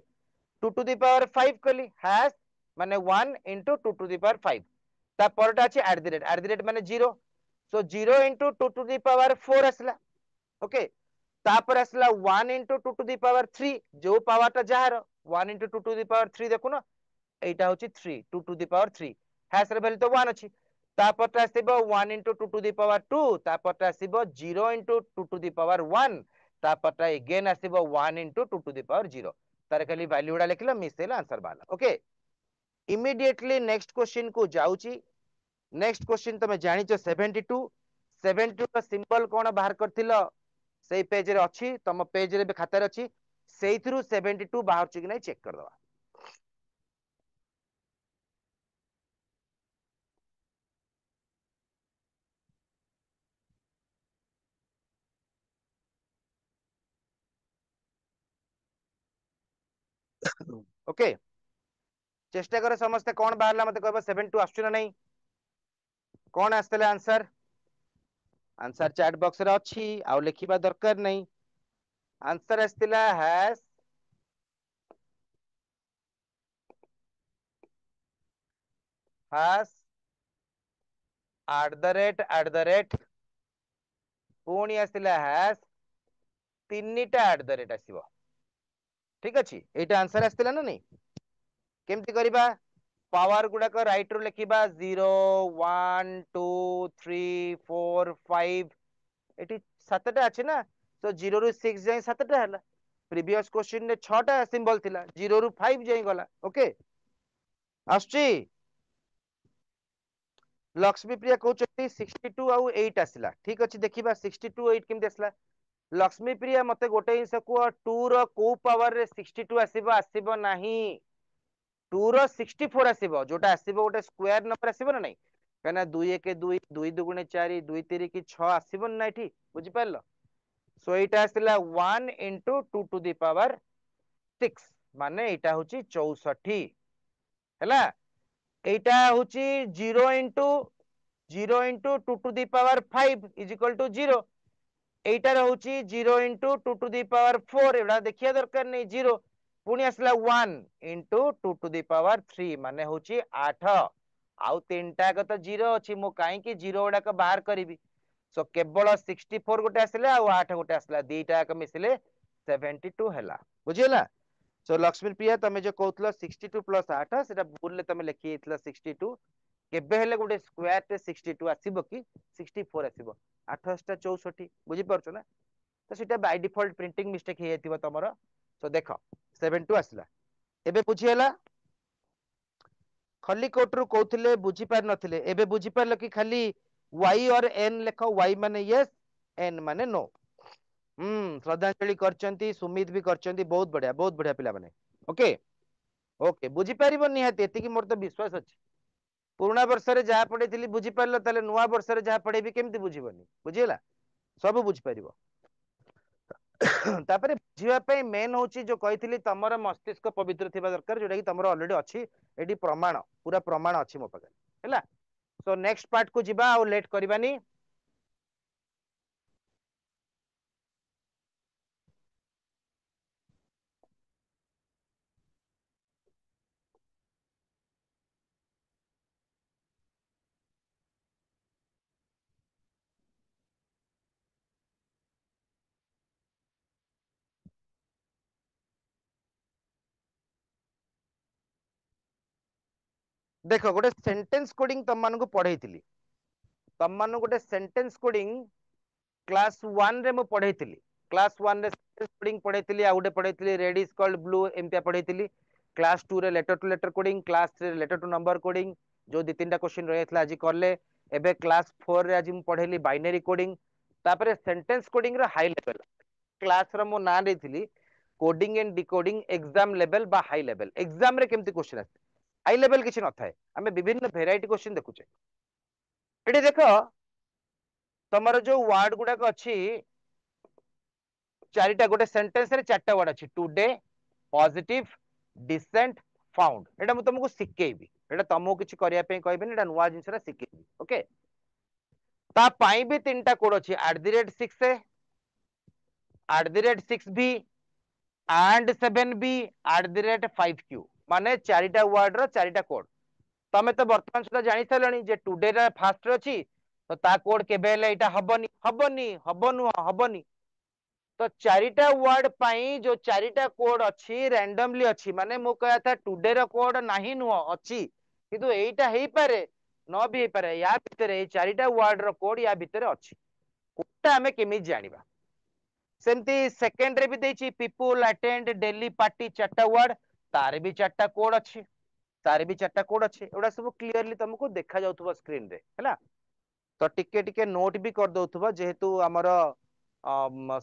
2 to the power 5 कली हैश माने 1 इनटू 2 टू द पावर 5 ता परटा अछि एट द रेट माने 0 सो 0 इनटू 2 टू द पावर 4 असला ओके तापर असला 1 इनटू 2 टू द पावर 3 जो पावरटा जहार 1 इनटू 2 टू द पावर 3 देखुनो एटा होछि 3 2 टू द पावर 3 हैश रे वैल्यू तो 1 अछि तापरटा आसीबो 1 इनटू 2 टू द पावर 2 तापरटा आसीबो 0 इनटू 2 टू द पावर 1 तापरटा अगेन आसीबो 1 इनटू 2 टू द पावर 0 तार खाली वैल्यू उडा लिखला मिसेला आंसर बाला ओके इमीडिएटली नेक्स्ट क्वेश्चन को जाउची नेक्स्ट क्वेश्चन तमे जानिचो 72 72 का सिंबल कोन बाहर करथिलो सेई पेज रे अछि तम पेज रे खाता रे अछि सेइथरु 72 बाहर छि कि नै चेक कर दवा ओके चेष्टा करे समस्त कोन बाहरला मते कहबो 72 आछुना ना नहीं कोन आस्तले आंसर आंसर चैट बॉक्स रे अछि आ लिखिबा दरकार नहीं आंसर आस्तिला हैश एट द रेट पुणी आस्तिला हैश तीनटा एट द रेट आसीबो ठीक अछि एटा आंसर आस्तिला ना नहीं केमती करिबा पावर गुडा को राइट रो लिखिबा 0 1 2 3 4 5 एटी सातटा अछि ना तो 0 रु 6 जाय सातटा हला प्रीवियस क्वेश्चन रे 6 टा सिंबल थिला 0 रु 5 जाय गला ओके आछी लक्ष्मी प्रिया कहउछती 62 आउ 8 आसिला ठीक अछि देखिबा 62 8 केमती आसिला लक्ष्मी प्रिया मते गोटे हिंस को 2 रो को पावर रे 62 आसीबो आसीबो नाही 2 रो 64 आसीबो जोटा आसीबो गोटे स्क्वायर नंबर आसीबो ना नहीं कहना 2 1 2 2 2 4 2 3 की 6 आसीबो ना एठी बुझि पारलो सो एटा आसिला 1 इनटू 2 टू द पावर 6 माने एटा होची 64 हैला एटा होची 0 into 0 into 2 to the power 5 is equal to 0 एटा रहउची 0 इनटू 2 टू द पावर 4 एडा देखिया दरकार नहीं 0 पुणी आसला 1 इंटू 2 टू दी पावर 3 माने होची 8 आउ तीनटा जाक तो 0 अछि मो काहे कि 0 गुडाक बाहर करिवि सो केवल 64 गोटे आसले आ 8 गोटे आसला दीटा जाक मिसिले 72 हैला बुझिला सो लक्ष्मी प्रिया तमे जो कहउतला 62 प्लस 8 सेटा भूल तमे लिखि एतला 62 केबे हेले गोटे स्क्वायर टे 62 आसीबो कि 64 आसीबो 8 64 बुझि परछो ना तो सेटा बाय डिफॉल्ट प्रिंटिंग मिस्टेक हे जातिबो तमरो सो देखो 72 आसला एबे बुझी हैला खली कोट रु कहउतले बुझी पार नथिले एबे बुझी पारलो कि खाली y और n लेखो y माने यस n माने नो श्रद्धांजलि करचंती सुमित भी करचंती बहुत बढ़िया पिला माने ओके ओके बुझी पारिबो निहाती एति कि मोर तो विश्वास अछि पुराना वर्ष रे जहा पढेतिली बुझी पारलो तले नुवा वर्ष रे जहा पढेबी केमति बुझिबोनी बुझिला सब बुझी पारिबो तापरे बुझिबा पई मेन होची जो कहितली तमर मस्तिष्क पवित्र थिबा दरकार जोटा कि तमर ऑलरेडी अछि एडी प्रमाण पूरा प्रमाण अछि मो पाखे हैला सो नेक्स्ट पार्ट को जिबा और लेट करबानी देखो गोटे सेंटेंस कोडिंग तम मान को पढ़ेइतिली तम मान गोटे सेंटेंस कोडिंग क्लास 1 रे मु पढ़ेइतिली क्लास 1 रे सेंटेंस कोडिंग पढ़ेइतिली आ गोटे पढ़ेइतिली रेड इज कॉल्ड ब्लू एमतिया पढ़ेइतिली क्लास 2 रे letter to letter coding class 3 रे लेटर टू नंबर कोडिंग जो दी तीनटा क्वेश्चन रहैतला आज करले एबे क्लास 4 रे आज मु पढ़ेली बाइनरी कोडिंग तापरे सेंटेंस कोडिंग रो हाई लेवल क्लास रो मु ना देथिली coding and decoding exam level बा हाई लेवल एग्जाम रे केमति क्वेश्चन आसे हाई लेवल किसी न थाए आमे विभिन्न वेराइटी क्वेश्चन देखुचे एठी देखो तमरो जो वर्ड गुडा अछि चारिटा गोटे सेंटेंस रे चारटा वर्ड अछि टुडे पॉजिटिव डिसेंट फाउंड एटा मु तुमको सिकेइबी एटा तुमको किछि करिया पे कहबेनी एटा नुवा जिंसरा सिकेइबी ओके ता पाई भी तीनटा कोड अछि @6 @6b and 7b @5q माने चारिटा वर्ड रो चारिटा कोड तमे तो वर्तमान सुधा जानि सारलणी जे टुडे रा फास्ट अछि तो ता कोड केबे ले एटा हबनी हबनी हबनु हबनी तो चारिटा वर्ड पाई जो चारिटा कोड अछि रैंडमली अछि माने मो कहया था टुडे रा कोड नाही नुह अछि किंतु एइटा हेई पारे न भी हेई पारे या भितरे चारिटा वर्ड रो कोड या भितरे अछि कोडटा हमें केमि जानिबा सेमती सेकंड रे भी देछि पीपल अटेंड डेली पार्टी चारटा वर्ड तार भी चारटा कोड अछि तार भी चारटा कोड अछि एडा सब क्लियरली तुमको देखा जाउथबो स्क्रीन रे हैला तो टिके टिके नोट भी कर दउथबो जेहेतु हमर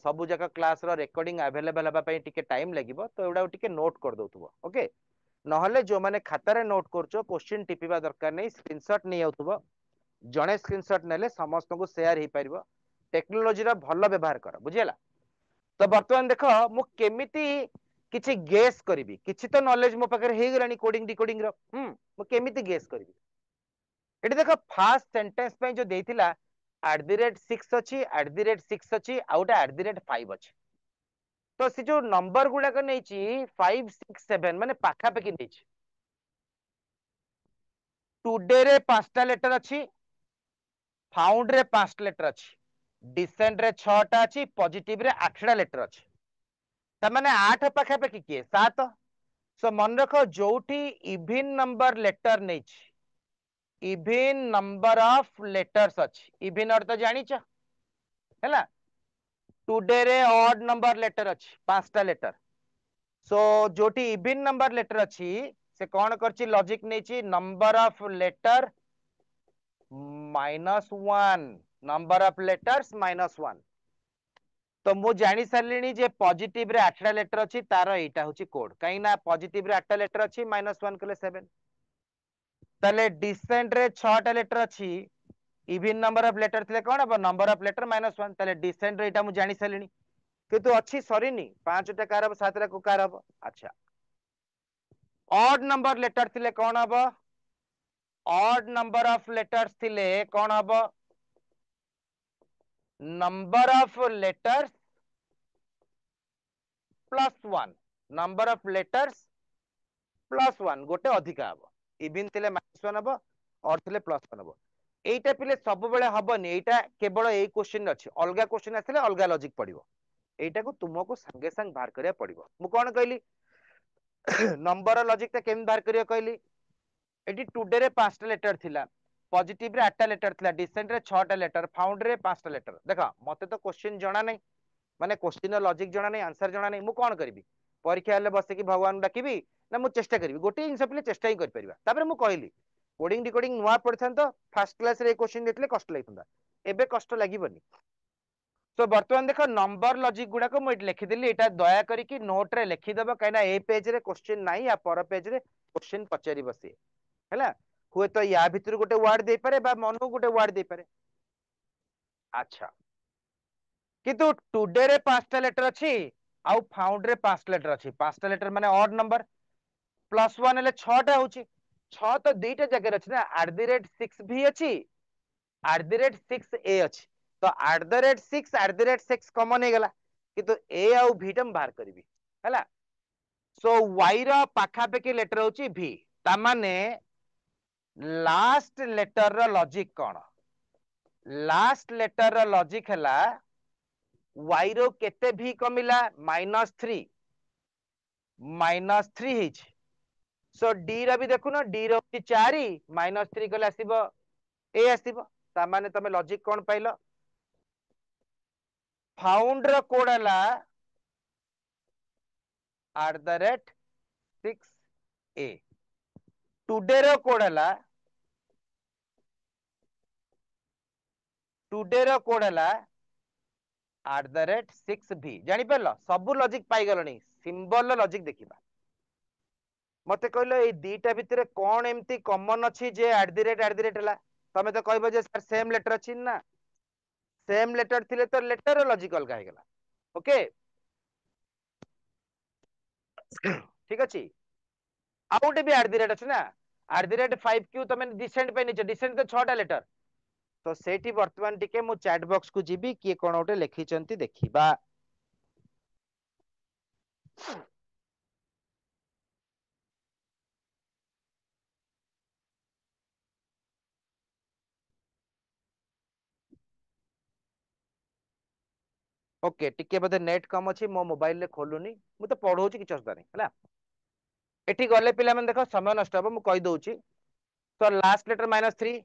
सबु जगह क्लास रो रिकॉर्डिंग अवेलेबल हबा पई टिके टाइम लागिवो तो एडा टिके नोट कर दउथबो ओके नहले जो माने खाता रे नोट करछो क्वेश्चन टिपिबा दरकार नै स्क्रीनशॉट नै आउथबो जणे स्क्रीनशॉट नेले समस्त को शेयर हे परिबो टेक्नोलॉजी रो भलो व्यवहार कर बुझियला तो वर्तमान देखो मु केमिति किछि गेस करबी किछि तो नॉलेज मो पाकर हे गलानी कोडिंग डिकोडिंग रो मु केमिति गेस करबी एटी देखो फास्ट सेंटेंस पे जो देथिला @6 अछि @6 अछि आउटा @5 अछि तो से जो नंबर गुडा को नै छी 5 6 7 माने पाखा पे कि नै छी टुडे रे पांचटा लेटर अछि फाउंड रे पांचटा लेटर अछि डिसेंट रे 6टा अछि पॉजिटिव रे 8टा लेटर अछि त माने 8 पाखा पे कि 7 सो मन रखो जोठी इवन नंबर लेटर नै छी इवन नंबर ऑफ लेटर्स अछि इवन अर्थ जानि छ हैला टुडे रे ऑड नंबर लेटर अछि पांचटा लेटर सो जोटी इवन नंबर लेटर अछि से कौन करछि लॉजिक नै छी number of letter -1 number of letters -1 तो मु जानि सारलिनी जे पॉजिटिव रे 8टा लेटर अछि तार एटा होछि कोड काई ना पॉजिटिव रे 8टा लेटर अछि -1 कले 7 तले डिसेंट रे 6टा लेटर अछि इवन नंबर ऑफ लेटर थिले कोन अब नंबर ऑफ लेटर -1 तले डिसेंट रे एटा मु जानि सारलिनी किंतु अच्छी सरीनी 5टा कार अब 7टा को कार अब अच्छा ऑड नंबर लेटर थिले कोन अब ऑड नंबर ऑफ लेटर्स थिले कोन अब number of letters +1 number of letters plus 1 गोटे अधिका हम इवन थे -1 हम और थे +1 हम এইটা পিলে सबुबले हबनी এইটা केवल এই क्वेश्चन अच्छी अलग क्वेश्चन आसे अलग लॉजिक पड़ो এইটাକୁ तुमको संगे संग बाहर करिया पड़ो मु कौन कहली नंबर लॉजिक केम बाहर करिया कहली एटी टुडे रे 5टा लेटर थिला पॉजिटिव रे 8टा लेटर थिला डिसेंट रे 6टा लेटर फाउंड रे 5टा लेटर देखा मते तो क्वेश्चन जणा नहीं माने क्वेश्चन लॉजिक जणा नहीं आंसर जणा नहीं मु कौन करिवि परीक्षा हेले बसे कि भगवान डाकिबी ना मु चेष्टा करिवि गोटे जिंस पिले चेष्टा ही कर परिबा तापर मु कहली कोडिंग डिकोडिंग नुआ पड़थान तो फर्स्ट क्लास रे क्वेश्चन देथिले कष्ट लागथंदा एबे कष्ट लागिबनी तो बर्तमान देख नंबर लॉजिक गुडा को मुझे लिखिदेली एटा दया करिकी नोट रे लिखिदेव कहीं ए पेज रे क्वेश्चन नहीं या पर पेज रे क्वेश्चन पचारि बसे है हुए तो या भितर गोटे वर्ड दे पारे बा मन गोटे वर्ड दे पारे अच्छा किंतु टुडे रे 5टा लेटर अच्छी आउ फाउंड रे 5टा लेटर अच्छी 5टा लेटर माने ऑड नंबर +1 हेले 6टा होची 6 तो दुईटा जगह अच्छी ना @6 भी अच्छी @6a अच्छी तो @6 कॉमन हो गला किंतु ए आउ भी टम बाहर करी है सो वाई रो पाखापाखि लेटर होची भी ता माने लास्ट लेटर रो लॉजिक कौन लास्ट लेटर रो लॉजिक हैला वाई रो केते भी कमिला -3 -3 सो डी रो भी देखु ना डी रो 4 -3 कले आसीबो ए आसीबो ता माने तमे लॉजिक कौन पाइलो फाउंड रो कोड हैला @6a टुडे रो कोड हैला टुडे रो कोड हैला @6b जानी परलो सब लॉजिक पाई गलनी सिंबल लॉजिक देखिबा मते कहलो ए दीटा भितरे कोन एम्ति कॉमन अछि जे @ हला तमे तो कहबो जे सर सेम लेटर अछि ना सेम लेटर थिले तो लेटर लॉजिक अलगा हे गला ओके ठीक अछि आउटे भी @ अछि ना @5q तमे डिसेंट पे नीचे डिसेंट तो 6टा लेटर तो सेठी वर्तमान टिके मु चैट बॉक्स को जीबी किए कोन ओटे लिखि चंती देखिबा ओके टिके बदे नेट कम अछि मो मोबाइल ले खोलुनी मु तो पढौ छी कि असुविधा नहीं हला एठी गले पिला मन देखो समय नष्ट हो मु कहि दउची तो लास्ट लेटर -3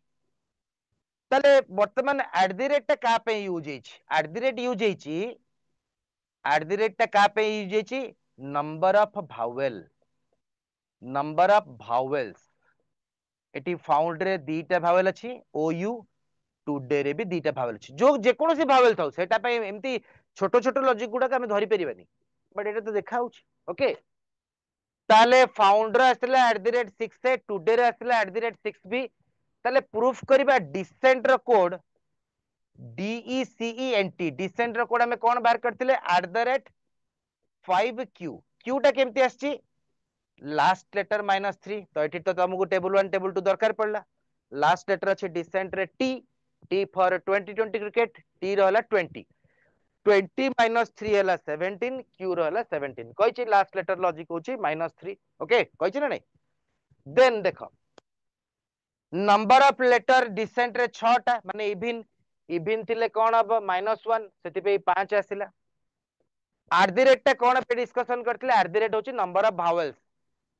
ताले वर्तमान @ टा का पे यूज हेछि यूज हेछि @ टा का पे यूज हेछि नंबर ऑफ भावेल्स एटी फाउंड रे दीटा भावेल अछि ओ यू टुडे रे भी दीटा भावेल अछि जो जे कोनोसी भावेल थाउ सेटा पे एम्ति छोटो छोटो लॉजिक गुडा हमें धरि परिबानी बट एटा तो देखा होछि ओके ताले फाउंडर आसला @6 टुडे रे आसला @6b ताले प्रूफ करबा डिसेंट रो कोड DECENT डिसेंट रो कोड हमें कोन बाहर करथिले @5q q टा केमती आछि लास्ट लेटर -3 तो एठी तो तुमको टेबल 1 टेबल 2 दरकार पड़ला लास्ट लेटर अछि डिसेंट रे टी फॉर 2020 क्रिकेट टी रहला 20 20 -3 हैला 17 क्यू रहला 17 कहिछि लास्ट लेटर लॉजिक होछि -3 ओके कहिछि ना नहीं देन देखो नंबर ऑफ लेटर डिसेंट रे 6टा माने इवन थिले कोन अब -1 सेति पे 5 आसिला @ टा कोन पे डिस्कशन करथिले @ होछि नंबर ऑफ भावेल्स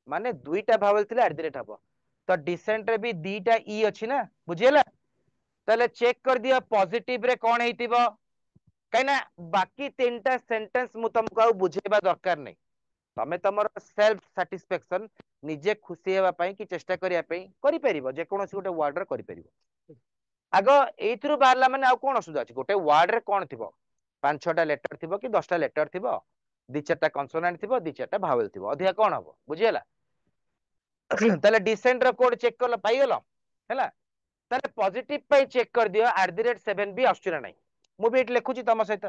माने दुईटा भावेल थिले @ हबो तो डिसेंट रे भी दीटा ई अछि ना बुझियला ताले चेक कर दिया पॉजिटिव रे कोन हेतिबो कहिना बाकी तीनटा सेंटेंस मु तुमको आ बुझेबा दरकार नहीं तमे तमर सेल्फ सैटिस्फैक्शन निजे खुशी हेबा पई कि चेष्टा करिया पई करि परिबो जे कोनोसी गोटे वर्ड रे करि परिबो आगो एइथरु बारला माने आ कोन असुविधा अछि गोटे वर्ड रे कोन थिबो 5-6टा लेटर थिबो कि 10टा लेटर थिबो 2-4टा कॉन्सोनेंट थिबो 2-4टा भावेल थिबो अधिया कोन हबो बुझियला ताले डिसेंट रो कोड चेक करलो पाई गेलो हैला ताले पॉजिटिव पे चेक कर दियो @7 भी आछुरा नहीं मु भी एट लिखुची तम सहित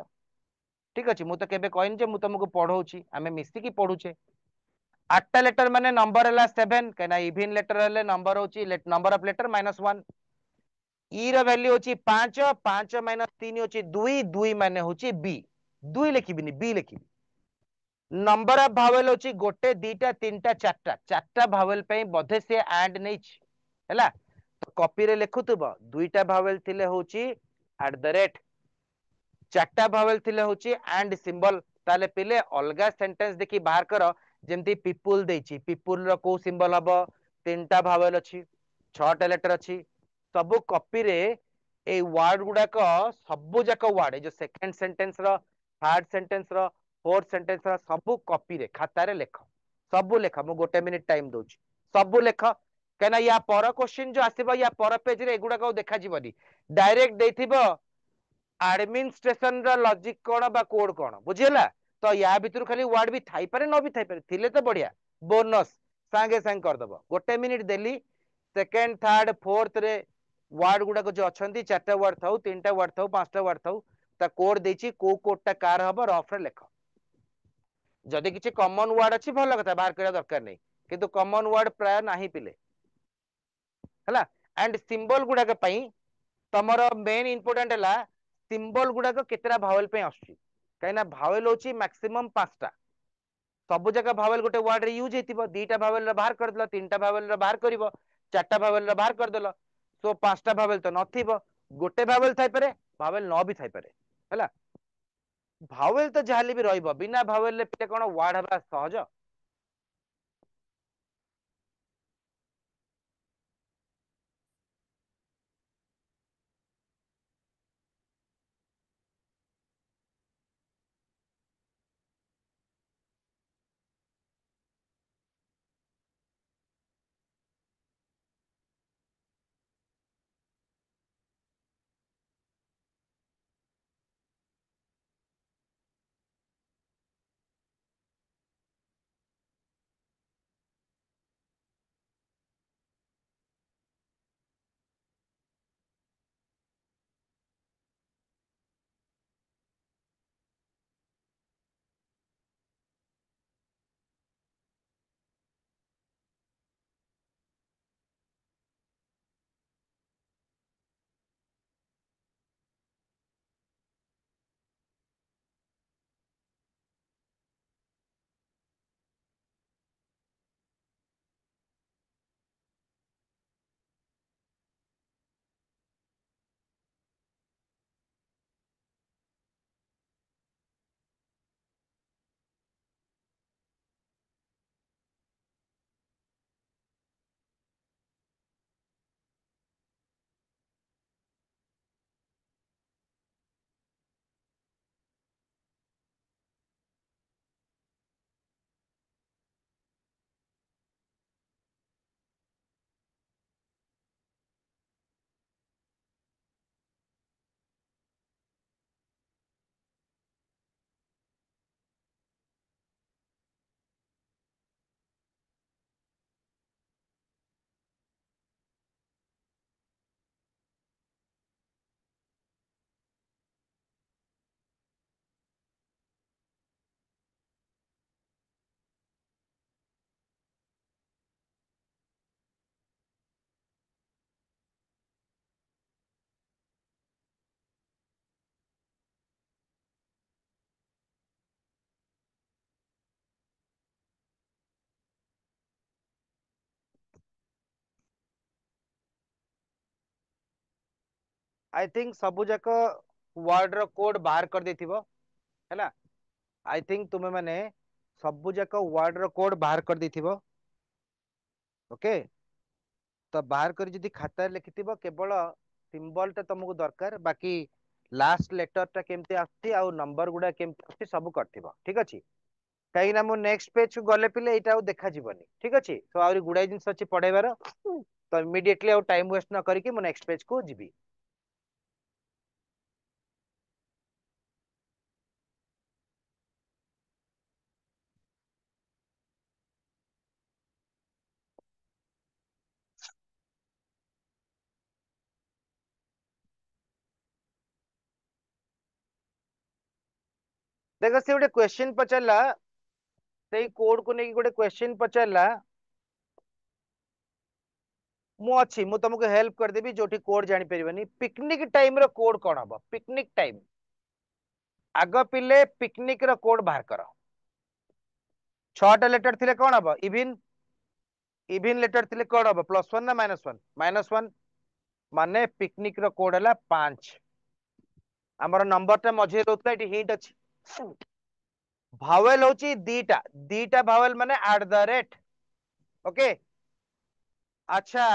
ठीक अछि मु तो केबे कहनी जे मु तुमको पढौची आमे मिसी की पढुचे 8टा लेटर माने नंबर हला 7 कना इवन लेटर हले नंबर होची नंबर ऑफ लेटर -1 ई रो वैल्यू होची 5 5 - 3 होची 2 2 माने होची बी 2 लिखिबिनी बी लिखिबी नंबर ऑफ भावेल होची गोटे दीटा तीन टा चारटा चारटा भावेल पे बोधे से एंड नहीं हैला तो कॉपी रे लिखुतबो दुईटा भावेल थिले होची एट द रेट चारटा भावेल थिले होची एंड सिंबल ताले पिले अलगा सेंटेंस देखि बाहर करो जेमती पीपुल देची पीपुल रो को सिंबल हबो तीनटा भावेल अछि छटा लेटर अछि सब कॉपी रे ए वर्ड गुडा को सब जाक वर्ड जो सेकंड सेंटेंस रो थर्ड सेंटेंस रो फोर्थ सेंटेंस रो सब कॉपी रे खाता रे लेख सब लेख मु गोटे मिनिट टाइम दोची सब लेख कहना या पर क्वेश्चन जो आसीबो या पर पेज रे एगुडा को देखा जीवनी डायरेक्ट देथिबो एडमिनिस्ट्रेशन रा लॉजिक कोन बा कोड कोन बुझिला तो या भितर खाली वर्ड भी थाई पारे न भी थाई पारे थिले तो बढ़िया बोनस सांगे सांग कर दबो गोटे मिनिट देली सेकंड थर्ड फोर्थ रे वर्ड गुडा को जो अछंती चारटा वर्ड थाउ तीनटा वर्ड थाउ पांचटा वर्ड थाउ ता कोड देची को कोडटा कार हबो रफ रे लेख जदि किछि कॉमन वर्ड अछि भल कथा बाहर करिया दरकार नै किंतु कॉमन वर्ड प्राय नाही पिले हला एंड सिंबल गुडा के पई तमरो मेन इंपोर्टेंट हला सिंबल गुडा को केतरा भावेल पे आछी काइना भावेल होची मैक्सिमम 5टा सब जगह भावेल गोटे वर्ड रे यूज हेतिबो दीटा भावेल रे बाहर कर देलो तीनटा भावेल रे बाहर करिवो चारटा भावेल रे बाहर कर देलो सो 5टा भावेल तो नथिबो गोटे भावेल थाई पारे भावेल न भी थाई पारे हला भावेल तो जहाली भी रहइबो बिना भावेल ले पे कोन वर्ड हबा सहज आई थिंक सब जाक वर्ड रो कोड बाहर कर देथिबो हैला आई थिंक तुमे माने सब जाक वर्ड रो कोड बाहर कर देथिबो ओके तो बाहर कर जदी खाता लिखिथिबो केवल सिंबल ता तुमको दरकार बाकी लास्ट लेटर ता केमती आछि आ नंबर गुडा केमती आछि सब करथिबो ठीक अछि कहीं ना मु नेक्स्ट पेज को गले पिले एटा देखा जीवनी ठीक अछि तो आउरी गुडाई जिंस अछि पढेबार तो इमीडिएटली आउ टाइम वेस्ट न करिकि मु नेक्स्ट पेज को जिबी देखो से गोटे क्वेश्चन पचारला से कोड को लेकिन गोटे क्वेश्चन पचारला मु अच्छी मु तुमको हेल्प करदेवी जो कोड जानी परिबनी पिकनिक टाइम रो कोड कौन हम पिकनिक टाइम आग पिले पिकनिक रो कोड बाहर कर छटा लेटर थिले कौन हम इविन इविन लेटर थिले कौन हम +1 ना -1 -1 माने पिकनिक रो कोड है 5 आमर नंबर टा मझे रोता है हिंट अच्छी भावेल होची दीटा दीटा भावेल माने @ ओके अच्छा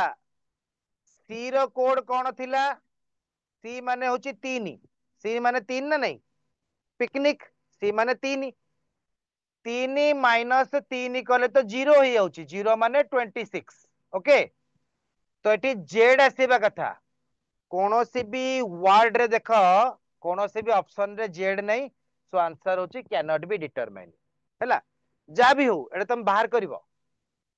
सी रो कोड कौन थिला सी माने होची 3 सी माने 3 ना नहीं पिकनिक सी माने 3 3 - 3 कले तो 0 ही जाउची 0 माने 26 ओके तो एटी जेड आसीबा कथा कोनोसी भी वर्ड रे देख कोनोसी भी ऑप्शन रे जेड नहीं सो आंसर होची कैन नॉट बी डिटरमाइन हैला जा भी हो एटा तुम बाहर करिवो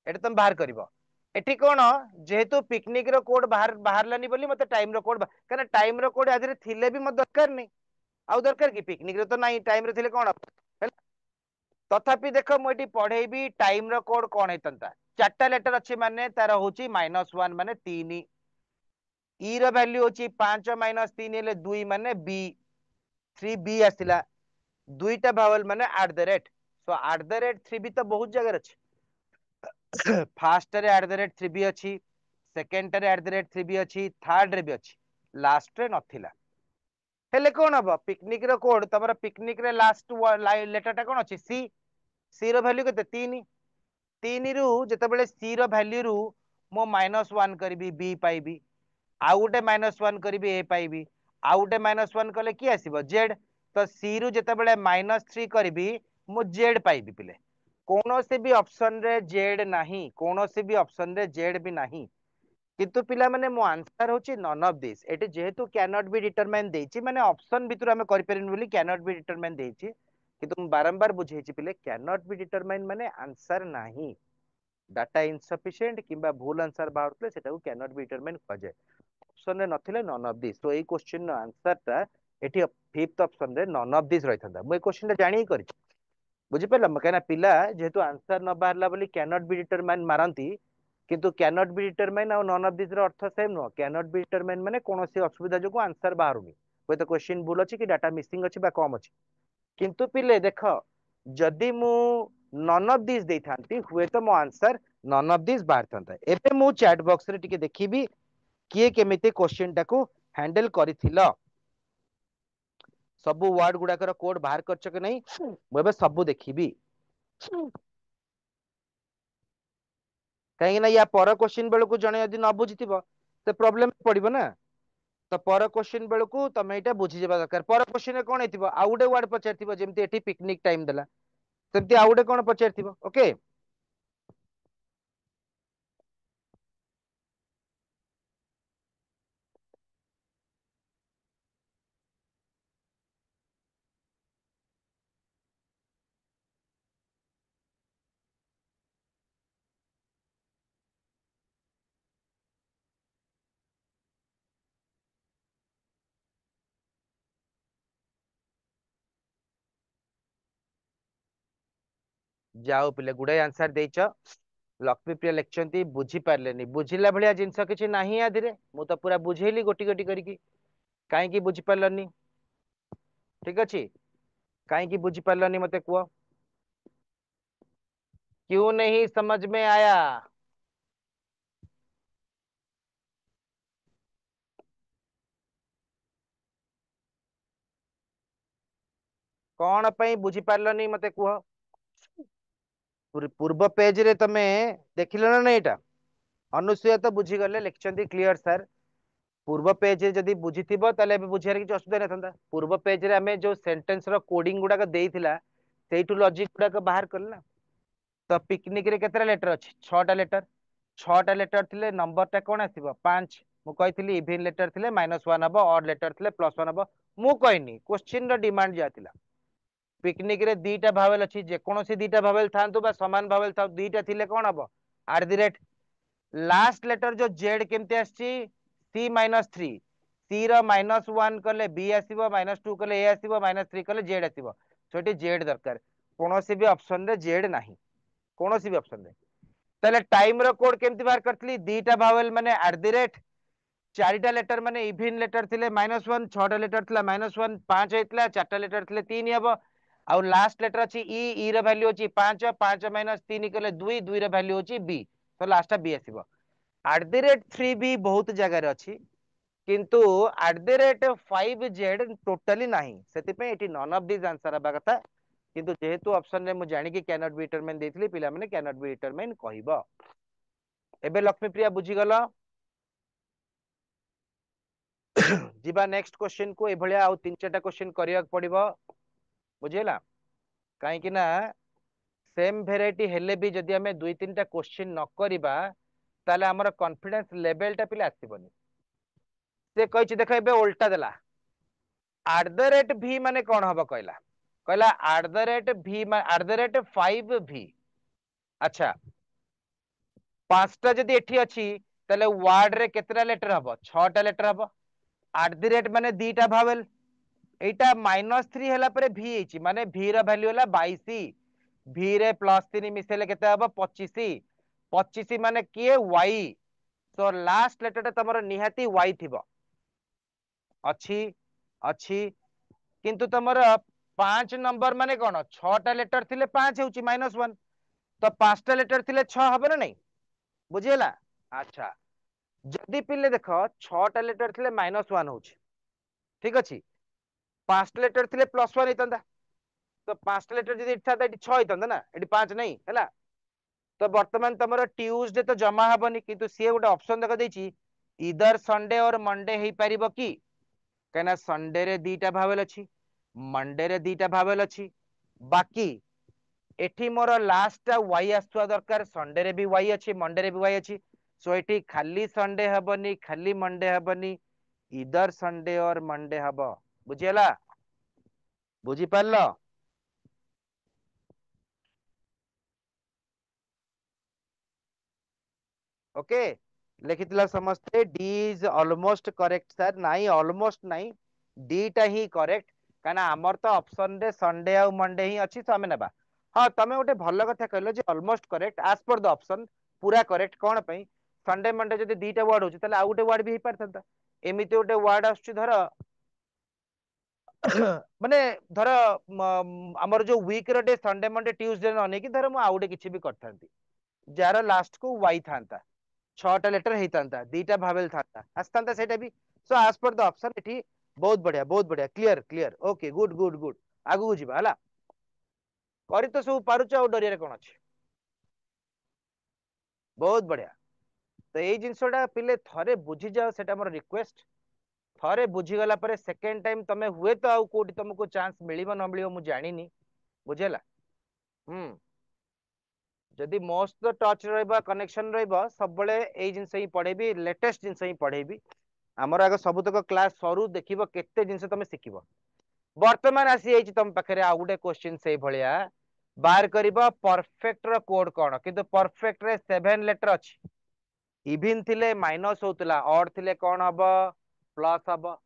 एटा तुम बाहर करिवो एठी कोन जेहेतु पिकनिक रो कोड बाहर बाहरलानी बोली मते टाइम रो कोड कना टाइम रो कोड आदरे थिले भी मत दरकार नहीं आउ दरकार की पिकनिक रे तो नहीं टाइम रे थिले कोन तथापि देख मुझे पढ़ेबी टाइम रो कोड कौन होता चार्टा लेटर अच्छी माने तार होची -1 माने 3 ई रो वैल्यू होची 5 - 3 हेले 2 माने बी 3 बी आसिला दुईटा भावल माने सो @ 3 भी तो बहुत जगह अच्छे फास्ट रे @ 3 भी अच्छी सेकंड रे @ 3 भी अच्छी थर्ड रे भी अच्छी लास्ट रे नथिला हेले कोन हबो पिकनिक रो कोड तमरा पिकनिक रे लास्ट लेटर टा कोन अछि सी सी रो वैल्यू केते 3 3 रु जते बेले सी रो वैल्यू रु मो -1 करबी बी पाइबी आउ गोटे -1 करबी ए पाइबी आउ गोटे -1 कले की आसीबो जेड तो सी रु जते बेले -3 करबी मो जेड पाइबी पिले कोनोसी भी ऑप्शन रे जेड नाही कोनोसी भी ऑप्शन रे जेड भी नाही किंतु पिला माने मो आंसर होची नन ऑफ दिस एटी जेहेतु कैन नॉट बी डिटरमाइन देछि माने ऑप्शन भितर हमें करि परिन बोली कैन नॉट बी डिटरमाइन देछि किंतु हम बारंबार बुझेछि पिले कैन नॉट बी डिटरमाइन माने आंसर नाही डाटा इनसफिशिएंट किबा भूल आंसर बाहरले सेटा को कैन नॉट बी डिटरमाइन कह ऑप्शन रे नथिले नन ऑफ दिस तो एई क्वेश्चन रो आंसर टा एटी फिफ्थ ऑप्शन रे नन ऑफ दिस रहिथंदा मो ए क्वेश्चन टा जानि करि बुझि पड़ला कहना पिला जेहेतु आंसर न बाहरला बोली कैन नॉट बी डिटरमाइन मारंती किंतु कैन नॉट बी डिटरमाइन और नन ऑफ दिस रो अर्थ same no can not be determine माने कोनोसी असुविधा जो आंसर बाहरुनी होय तो क्वेश्चन भूल अछि कि डाटा मिसिंग अछि बा कम अछि किंतु पिले देख जदि मु नन ऑफ दिस देथांती हुए तो मो आंसर नन ऑफ दिस बाहर थांता एबे मु चैट बॉक्स रे टिके देखिबी किए केमिति क्वेश्चन टाको हैंडल करिथिलो सब वर्ड गुडाकर कोड बाहर करछ कि नहीं मु एबे सब देखिबी कहीं ना या पर क्वेश्चन बेलू जने यदि न बुझीथिबो तो प्रॉब्लम पड़िबो ना तो पर क्वेश्चन बेलू तुम यहाँ बुझी जावा दरकार पर क्वेश्चन कौन है आउ गोटे वर्ड पचार जमी एटी पिकनिक टाइम देला सेमती आउ गोटे कौन पचार ओके जाओ पिले गुड़े आंसर देच लक्ष्मीप्रिया लिखिं बुझी पारे बुझिला भाया जिनस किसी ना आधे मु तो पूरा बुझेली गोटी गोटी करके कहीं बुझी पार्लनी ठीक अच्छे कहीं बुझी पार्लनी मत कह क्यों नहीं समझ में आया कौन बुझी पार्लनी मत कह पूर्व पेज रे तमे देखिल ना नहीं एटा अनुसूया तो बुझीगले लिखिं क्लीयर सर पूर्व पेज रे जदि बुझीथिबो तले बुझियार किछ असुविधा नथंदा पूर्व पेज रे हमें जो सेंटेंस रो कोडिंग गुडा देइथिला सेइटु लॉजिक गुडा बाहर करला तो पिकनिक रे केतरा लेटर अछि 6टा लेटर 6टा लेटर थिले नंबर टा कोन आसीबो 5 मु कहिथिली इवन लेटर थिले -1 हबो ऑड लेटर थिले +1 हबो मु कहनी क्वेश्चन रो डिमांड जातिला पिकनिक रे दीटा भावेल अछि जे कोनोसी दीटा भावेल थांतु बा समान भावेल था दीटा थिले कोन हबो @ लास्ट लेटर जो जेड केमते आछि C-3 सी रो -1 कले बी आसीबो -2 कले ए आसीबो -3 कले जेड आसीबो छोटी जेड दरकार कोनोसी भी ऑप्शन रे जेड नाही कोनोसी भी ऑप्शन रे तले टाइम रो कोड केमती बाहर करतली दीटा भावेल माने @ चारिटा लेटर माने इवन लेटर थिले -1 6टा लेटर थिला -1 5 हेतला 4टा लेटर थिले 3 हबो आउ लास्ट लेटर अछि ई ର वैल्यू अछि 5 5 माइनस 3 कले 2 2 ର वैल्यू अछि बी तो लास्ट बी आसीबो @3 भी बहुत जगह रे अछि किंतु @5z टोटली नाही सेति पे एटी नन ऑफ दिस आंसर आबा कथा किंतु जेहेतु ऑप्शन रे मु जानि कि कैन नॉट बी डिटरमाइन देथिली पिला माने कैन नॉट बी डिटरमाइन कहिबो एबे लक्ष्मी प्रिया बुझी गलो जीवा नेक्स्ट क्वेश्चन को ए भलिया आउ 3-4टा क्वेश्चन करिया पड़िबो बुझिला काहे कि ना सेम भेराइटी हेले भी जदि हमें 2-3टा क्वेश्चन न करिबा ताले हमर कॉन्फिडेंस लेवल टा पिला आसीबनी से कहिछि देख एबे उल्टा देला @v माने कोन हबो कहला कहला @v @5v अच्छा पांचटा जदि एठी अछि ताले वर्ड रे केतरा लेटर हबो 6टा लेटर हबो @ माने दीटा भावेल एटा -3 हला परे v हेछि माने v रा वैल्यू हला 22 v रे +3 मिसेले केते हबो 25 25 माने किए y तो लास्ट लेटर तमरो निहाती y थिबो अछि अछि किंतु तमरो 5 नंबर माने कोन 6टा लेटर थिले 5 हेउछि -1 तो 5टा लेटर थिले 6 हबो ना नहीं बुझियला अच्छा जदि पिले देखो 6टा लेटर थिले -1 होछि ठीक अछि 5टा लेटर थिले +1 हेतंदा तो 5टा लेटर जदि इच्छा त 6 हेतंदा ना एटी 5 नहीं हैला तो वर्तमान तमरो ट्यूसडे तो जमा हबनी किंतु सी गोटे ऑप्शन देखा देछि इधर संडे और मंडे हे परिबो की कहना संडे रे दीटा भावेल अछि मंडे रे दीटा भावेल अछि बाकी एठी मोर लास्ट वाई आसुआ दरकार संडे रे भी वाई अछि मंडे रे भी वाई अछि सो एठी खाली संडे हबनी खाली मंडे हबनी इधर संडे और मंडे हबो बुझियला बुझी पारलो ओके लिखितला समस्ते D is almost correct sir नाही ऑलमोस्ट नाही डी टा ही करेक्ट काना हमर तो ऑप्शन रे संडे आ मंडे ही अछि तो हमें नेबा हां तमे गोटे भलो कथा कहलो जे almost correct as per the option पूरा करेक्ट कोन पई संडे मंडे जदि दीटा वर्ड होछि ताले आ गोटे वर्ड भी हे परतंता एमिति गोटे वर्ड आछी धर माने धर हमर जो वीक रे डे संडे मंडे ट्यूसडे न नै कि धर मु आउडे किछि भी करथांती जार लास्ट को वाई थांता 6टा लेटर हेतांता दीटा भावेल थांता आस्तांता सेटा भी so as per the option एठी बहुत बढ़िया clear clear okay good good good आगु बुझिबा हला करि तो सब पारुच आ डरिया रे कोन अछि बहुत बढ़िया तो एई जिंसटा पिले थरे बुझी जाओ सेटा हमर रिक्वेस्ट थरे बुझी गला परे सेकंड टाइम तमे हुए तो आउ कोठी तुमको चांस मिलिबो न मिलिबो मु जानिनी बुझेला जदि मोस्ट टच रहबा कनेक्शन रहबा सब बळे एई जिंस ही पढेबी लेटेस्ट जिंस ही पढेबी हमर आगे सबुतक क्लास सरू देखिबो केते जिंस तमे सिखिबो वर्तमान आसी एई तम पाखरे आ गुटे क्वेश्चन सेई भलिया बाहर करिबो परफेक्ट रो कोड कोन किंतु परफेक्ट रे 7 लेटर अछि इवन थिले माइनस होतला ऑड थिले कोन हबो प्लस हबो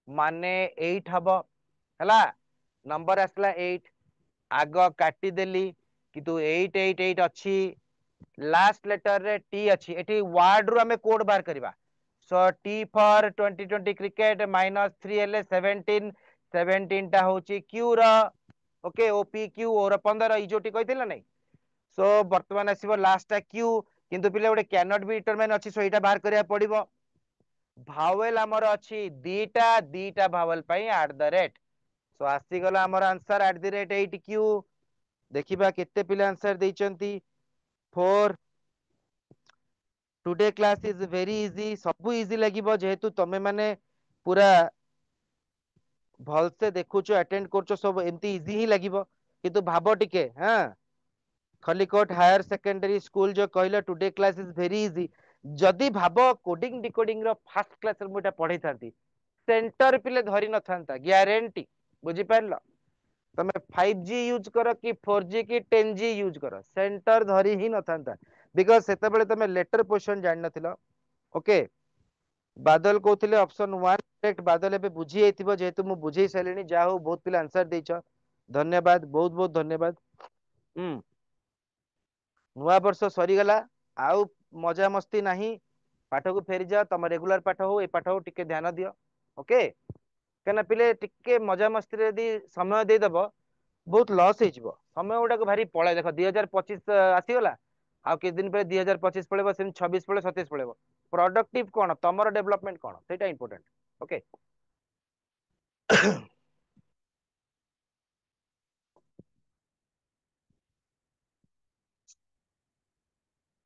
माने 8 हबो हला नंबर आसला 8 आग काटी देली किंतु 888 अछि लास्ट लेटर रे टी अछि एठी वर्ड रो हमें कोड बार करबा सो टी फॉर 2020 क्रिकेट -3 एले 17 17 टा होची Q rho okay OP Q और 15 इजोटी कहिथिला नै सो वर्तमान आसीबो लास्ट टा क्यू किंतु पिले गोटे कैन नॉट बी डिटरमाइन अछि सो एटा बाहर करिया पड़िबो भावेल हमर अछि दीटा दीटा भावेल पई @ सो आसी गला हमर आंसर @8q देखिबा केते पिले आंसर दैचंती 4 today class is very easy सब इजी लागिबो जेहेतु तमे माने पूरा भल से देखुचो अटेंड करचो सब एमती इजी ही लागिबो किंतु भाबो टिके हां खलिकोट हायर सेकेंडरी स्कूल जो कहले today class is very easy जदि भाबो coding decoding row first class रे मुटा पढै थांती सेंटर पिले धरि न थांता ग्यारंटी बुझी पारलो तमे 5G यूज करो कि 4G कि 10G यूज करो सेंटर धरी ही न थांता बिकॉज़ सेते बेले तमे लेटर पोजीशन जान नथिलो ओके बादल कहथिले ऑप्शन 1 करेक्ट बादल एबे बुझी एथिबो जेहेतु मु बुझी सैलेनी जा हो बहुत पिले आंसर देइछो धन्यवाद बहुत बहुत धन्यवाद नुआ वर्ष सरी गला आउ मजा मस्ती नाही पाठ को फेरी जा तम रेगुलर पाठ हो ए पाठ हो टिके ध्यान दियो ओके केना पिले टिके मजा मस्ती रे यदि समय दे दबो बहुत लॉस हो समय गुड़ाक भारी पलाए देख 2025 आसीगला आ किछ दिन पे 2025 पड़े से 26 पड़े 27 पड़े प्रोडक्टिव कौन तमर डेवलपमेंट कौन से इंपोर्टेंट ओके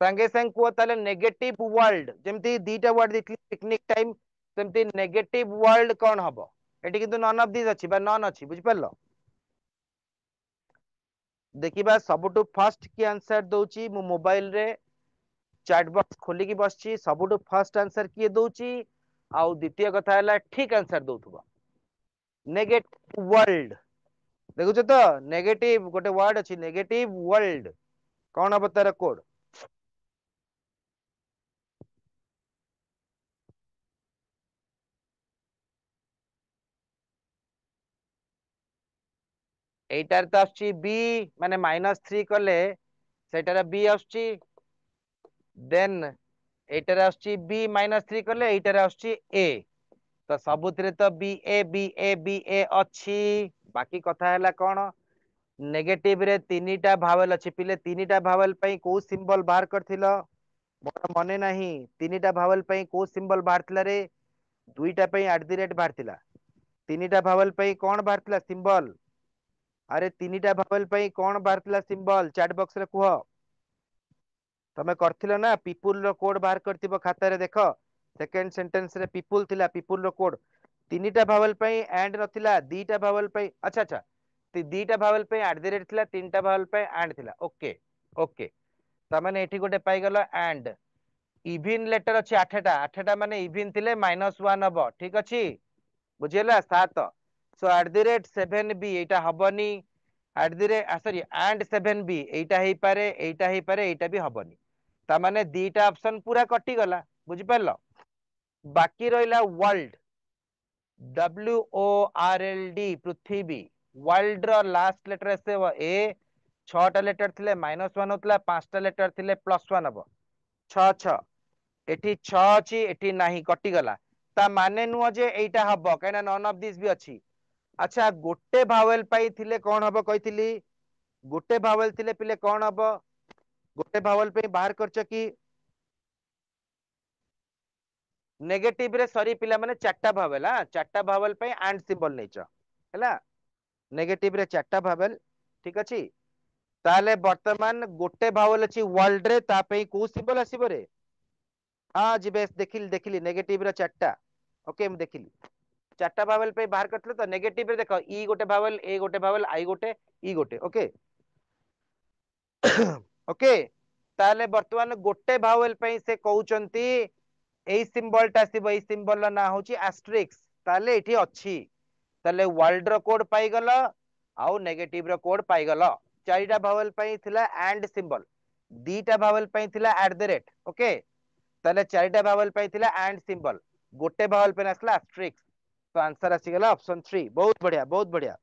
संगे संग कुह ताले नेगेटिव वर्ल्ड जेमती दीटा वर्ड देखली पिकनिक टाइम सेमती नेगेटिव वर्ल्ड कौन हबो एटी किंतु नन ऑफ दिस अछि बा नन अछि बुझि परलो देखिबा सबटु फर्स्ट की आंसर दउची मो मोबाइल रे चैट बॉक्स खोली की बसची सबटु फर्स्ट आंसर किए दउची आउ द्वितीय कथा है ठीक आंसर दउथबा नेगेटिव वर्ल्ड देखुछ तो नेगेटिव गोटे वर्ड अछि नेगेटिव वर्ल्ड कौन हम तार कोड एटार तो आछी बी माने -3 कले सेटार बी आछी देन एटार आछी बी -3 कले एटार आछी ए तो सबुतरे तो बी ए अच्छी बाकी कथा है कौन नेगेटिव रे तीनिटा भावेल अच्छी पिले तीनिटा भावेल पई को सिंबल बाहर करथिलो मोर मने नहीं तीनिटा भावेल पई को सिंबल बाहर थिला रे दुईटा पई @ बाहर थिला तीनिटा भावेल पई कोन बाहर थिला सिंबल अरे तीनिटा भावेल पई कोन बाहर थिला सिंबल चैट बॉक्स रे कुह तमे करथिलो ना पीपुल रो कोड बाहर करथिबो खाता रे देखो सेकंड सेंटेंस रे पीपुल थिला पीपुल रो कोड तीनिटा भावेल पई एंड नथिला दीटा भावेल पई अच्छा अच्छा दीटा भावेल पे @ थिला तीनटा भावेल पे एंड थिला ओके ओके तमाने एठी गोटे पाई गलो एंड इविन लेटर अछि आठटा आठटा माने इविन थिले -1 हबो ठीक अछि बुझियला 7 सो @7b Etah हबनी sorry and 7b एटा ही पारे एटा भी हबनी तमाने दीटा ऑप्शन पूरा कटि गला बुझि परलो बाकी रहिला वर्ल्ड WORLD पृथ्वी वर्ल्ड रो लास्ट लेटर आसेबो ए 6टा लेटर थिले -1 होतला 5टा लेटर थिले +1 हबो 6 6 एठी 6 अछि एठी नाही कटि गला ता माने नुह जे एटा हबो काइना नन ऑफ दिस भी अछि अच्छा गोटे भावेल पाई थिले कोन हबो कहितली गोटे भावेल थिले पिले कोन हबो गोटे भावेल पे बाहर करछ कि नेगेटिव रे सॉरी पिला माने चारटा भावेल हां चारटा भावेल पे एंड सिंबल नैच हैला नेगेटिव रे चारटा भावेल ठीक अछि ताले वर्तमान गोटे भावेल अछि वर्ल्ड रे ता पे को सिंबल आसीबो रे हां जी बेस देखिली देखिली नेगेटिव रे चारटा ओके हम देखिली चारटा भावेल पे बाहर करथले तो नेगेटिव रे देखो ई गोटे भावेल ए गोटे भावेल आई गोटे ई गोटे ओके ओके ताले वर्तमान गोटे भावेल पे से कहउचंती एई सिंबल टा आसीबो एई सिंबल ना होची एस्ट्रिक्स ताले एठी अछि ताले वर्ल्ड रो कोड पाई गलो आउ नेगेटिव रो कोड पाई गलो चारिटा भावेल पे थिला एंड सिंबल दीटा भावेल पे थिला ओके ताले चारिटा भावेल पे थिला एंड सिंबल गोटे भावेल पे आसला एस्ट्रिक्स तो आंसर आसी गला ऑप्शन 3 बहुत बढ़िया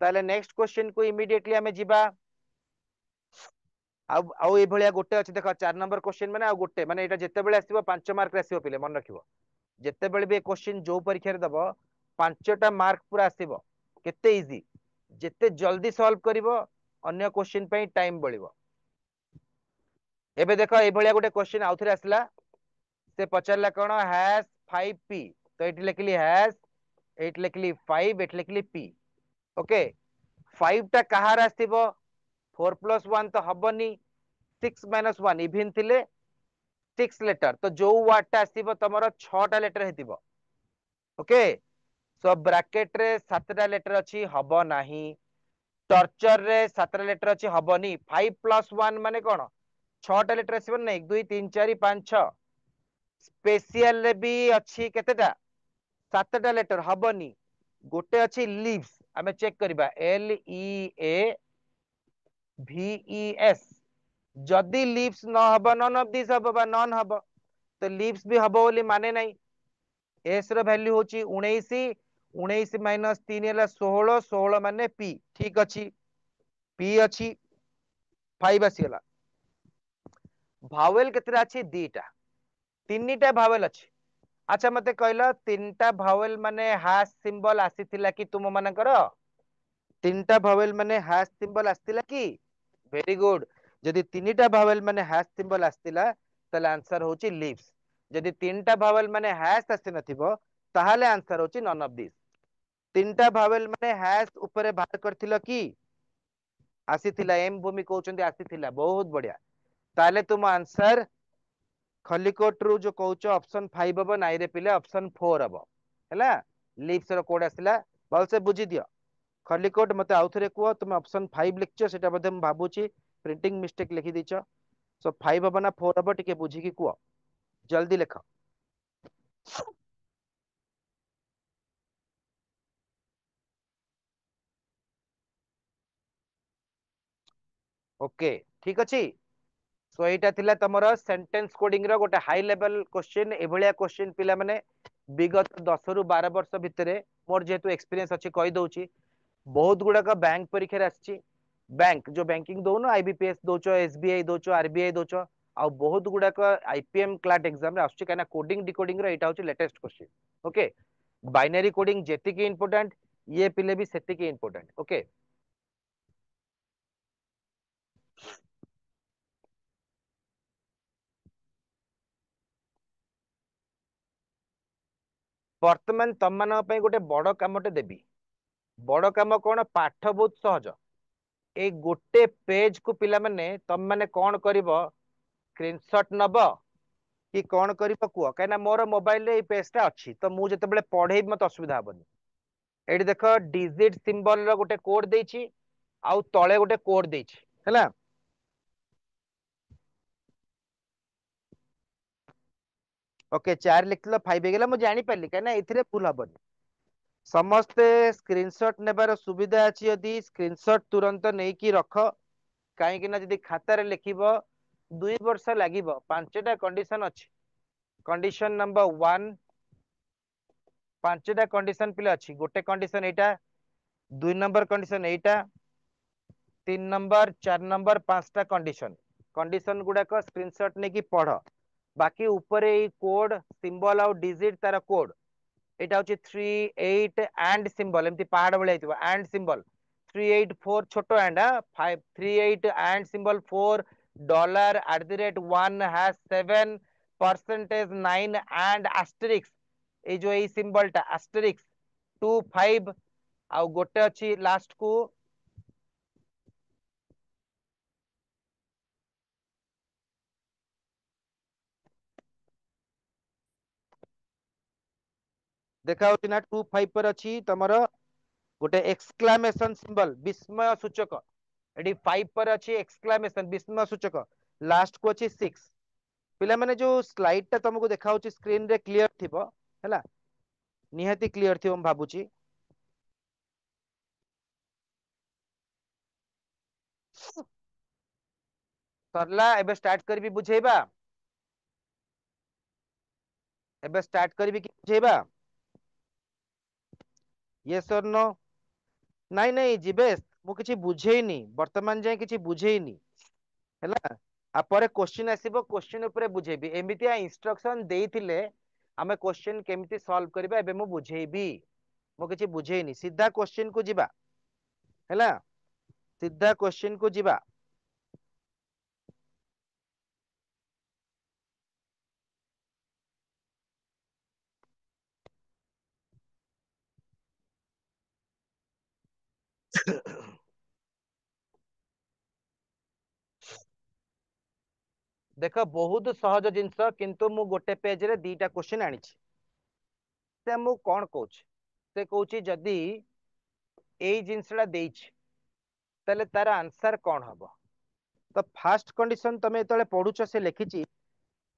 ताले नेक्स्ट क्वेश्चन को इमीडिएटली हमें जिबा आउ ए भलिया गोटे अछि देखो 4 नंबर क्वेश्चन माने आ गोटे माने एटा जत्ते बेले आसीबो 5 मार्क रे आसीबो पिले मन रखिबो जत्ते बेले भी क्वेश्चन जो परीक्षा रे दबो 5टा मार्क पूरा आसीबो केते इजी जत्ते जल्दी सॉल्व करिवो अन्य क्वेश्चन पे टाइम बळिवो एबे देखो ए भलिया गोटे क्वेश्चन आउथरे आसला से पचारला कोन हैश 5p तो एठी लिखली हैश एठी लिखली 5 एठी लिखली p ओके 5 टा कहार आसीबो 4 + 1 तो हबनी 6 - 1 इभिन थिले 6 लेटर तो जो वर्ड टा आसीबो तमरो 6 टा लेटर हेतिबो ओके सो ब्रैकेट रे 7टा लेटर अछि हबो नाही टर्चर रे 7टा लेटर अछि हबनी 5 + 1 माने कोन 6टा लेटर आसीबो नै 1 2 3 4 5 6 स्पेशल रे भी अछि केतेटा 7टा लेटर हबनी गोटे अछि लीव्स हमें चेक करबा LEAVES जदि लीव्स न हबो नन ऑफ दिस हबो बा नन हबो तो लीव्स भी हबो बोली माने नहीं एस रो वैल्यू होची 19 19 - 3 हला 16 16 माने पी ठीक अछि पी अछि 5 आसीगला भावेल केतरा अछि दीटा तीनटा भावेल अछि अच्छा मते कहलो तीनटा भावेल माने हाश सिंबल आसीथिला कि तुम मानकर तीनटा भावेल माने हैश सिंबल आस्तिला कि वेरी गुड जदि तीनटा भावेल माने हैश सिंबल आस्तिला ताले आंसर होची लीव्स जदि तीनटा भावेल माने हैश आसी नथिबो ताहाले आंसर होची नन ऑफ दिस तीनटा भावेल माने हैश ऊपर बाहर करथिलो कि आसीथिला एम भूमि कहउचंदी आसीथिला बहुत बढ़िया ताले तुम आंसर खलिकोट रु जो कहउचो ऑप्शन 5 हबो नाइ रे पिले ऑप्शन 4 हबो हैला लीव्स रो कोड आसिला भल से बुझी दियो खलिकोट मते आउथरे कुओ तुम ऑप्शन 5 लिखचो सेटा बदे हम भाबुची प्रिंटिंग मिस्टेक लिखि दिचो सो 5 हबो ना 4 हबो टिके बुझी कि कुओ जल्दी लिखो ओके ठीक अछि सो एटा थिला तमरो सेंटेंस कोडिंग रो गोटे हाई लेवल क्वेश्चन एभलिया क्वेश्चन पिला माने विगत 10 रु 12 वर्ष भितरे मोर जेतु एक्सपीरियंस अछि कहि दउची बहुत गुडा का बैंक परीक्षा रे आछि बैंक जो बैंकिंग दोनो आईबीपीएस दोचो एसबीआई दोचो आरबीआई दोचो आ बहुत गुडा का आईपीएम क्लाट एग्जाम रे आछि काना कोडिंग डिकोडिंग रो एटा होची latest question okay binary coding जेतिकी इंपोर्टेंट ये पिले भी सेतिकी इंपोर्टेंट ओके वर्तमान तम मान पई गोटे बड़ कामटे देबी बड़ काम कोन पाठ बहुत सहज ए गोटे पेज को पिला माने तम माने कोन करिवो स्क्रीनशॉट नबो कि कोन करिवो कुओ काइना मोर मोबाइल रे ए पेज टा अछि तो मु जते बेले पढे मत असुविधा हबनी एठी देखो डिजिट सिंबल रो गोटे कोड देछि आउ तळे गोटे कोड देछि हैला ओके 4 लिखलो 5 गेला मु जानि पाली काइना एथिरे भूल हबनी समस्ते स्क्रीनशॉट नेबार सुविधा अछि यदि स्क्रीनशॉट तुरंत नै कि रख काहे कि ना यदि खाता रे लिखिबो 2 वर्ष लागिबो पांचटा कंडीशन अछि कंडीशन नंबर 1 पांचटा कंडीशन पिले अछि गोटे कंडीशन एटा 2 नंबर कंडीशन एटा 3 नंबर 4 नंबर 5टा कंडीशन कंडीशन गुडा को स्क्रीनशॉट नै कि पढ बाकी ऊपर ए कोड सिंबल और डिजिट तार कोड एटा होची 38 एंड सिंबल एमती पहाड़ बळे आइतबो एंड सिंबल 384 छोटो and 538 and symbol 4 dollar @1 hash 7 percentage 9 and asterisk a जो ए सिंबल टा एस्टेरिक्स 25 आउ गोटे अछि लास्ट को देखा होची ना 25 पर अछि तमरो गोटे एक्सक्लेमेशन सिंबल विस्मय सूचक एडी 5 पर अछि एक्सक्लेमेशन विस्मय सूचक लास्ट को अछि 6 पिला माने जो स्लाइड टा तुमको देखा होची स्क्रीन रे क्लियर थिबो हैला निहाती क्लियर थिबो हम भाबुची सरला एबे स्टार्ट करबी बुझेबा एबे स्टार्ट करबी कि बुझेबा यस और नो नाइ नाइ जिबेश मु किछि बुझेइनी वर्तमान जाय किछि बुझेइनी हैला आ परे क्वेश्चन आसीबो क्वेश्चन ऊपर बुझेबी एमितिया इंस्ट्रक्शन देइथिले आमे क्वेश्चन केमिति सॉल्व करबा एबे मु बुझेइबी मु किछि बुझेइनी सीधा क्वेश्चन को जिबा हैला सीधा क्वेश्चन को जिबा देख बहुत सहज जिनस किंतु मु गोटे पेज रे दीटा क्वेश्चन आनिछि से मु कोन कहूछि से कहूछि जदी एई जिनसडा देइछि तले तार आंसर कोन हबो तो फर्स्ट कंडीशन तमे तले पढुछ से लिखिछि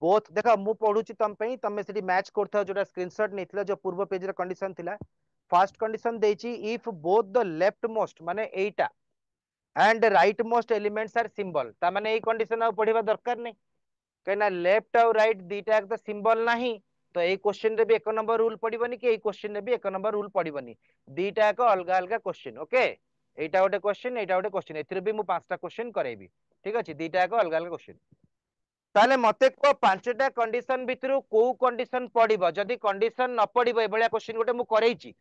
बोथ देखा मु पढुछि तम पई तमे सेठी मैच करथाओ जोटा स्क्रीनशॉट नेथिला जो पूर्व पेज रे कंडीशन थिला फर्स्ट कंडीशन देइछि if both the left most माने एटा and right most elements are symbol ता माने एई कंडीशन आ पढिबा दरकार नै कहना लेफ्ट और राइट दीटा एक तो सिंबल नाही तो एई क्वेश्चन रे भी एक नंबर रूल पडिबनी कि एई क्वेश्चन रे भी एक नंबर रूल पडिबनी दीटा एक अलग अलग क्वेश्चन ओके एटा गोटे क्वेश्चन एटा गोटे क्वेश्चन एथिरे भी मु पांचटा क्वेश्चन करेबी ठीक अछि दीटा एक अलग अलग क्वेश्चन ताले मते को पांचटा कंडीशन भितरु को कंडीशन पडिबो जदी कंडीशन न पडिबो ए भलिया क्वेश्चन गोटे मु करैछि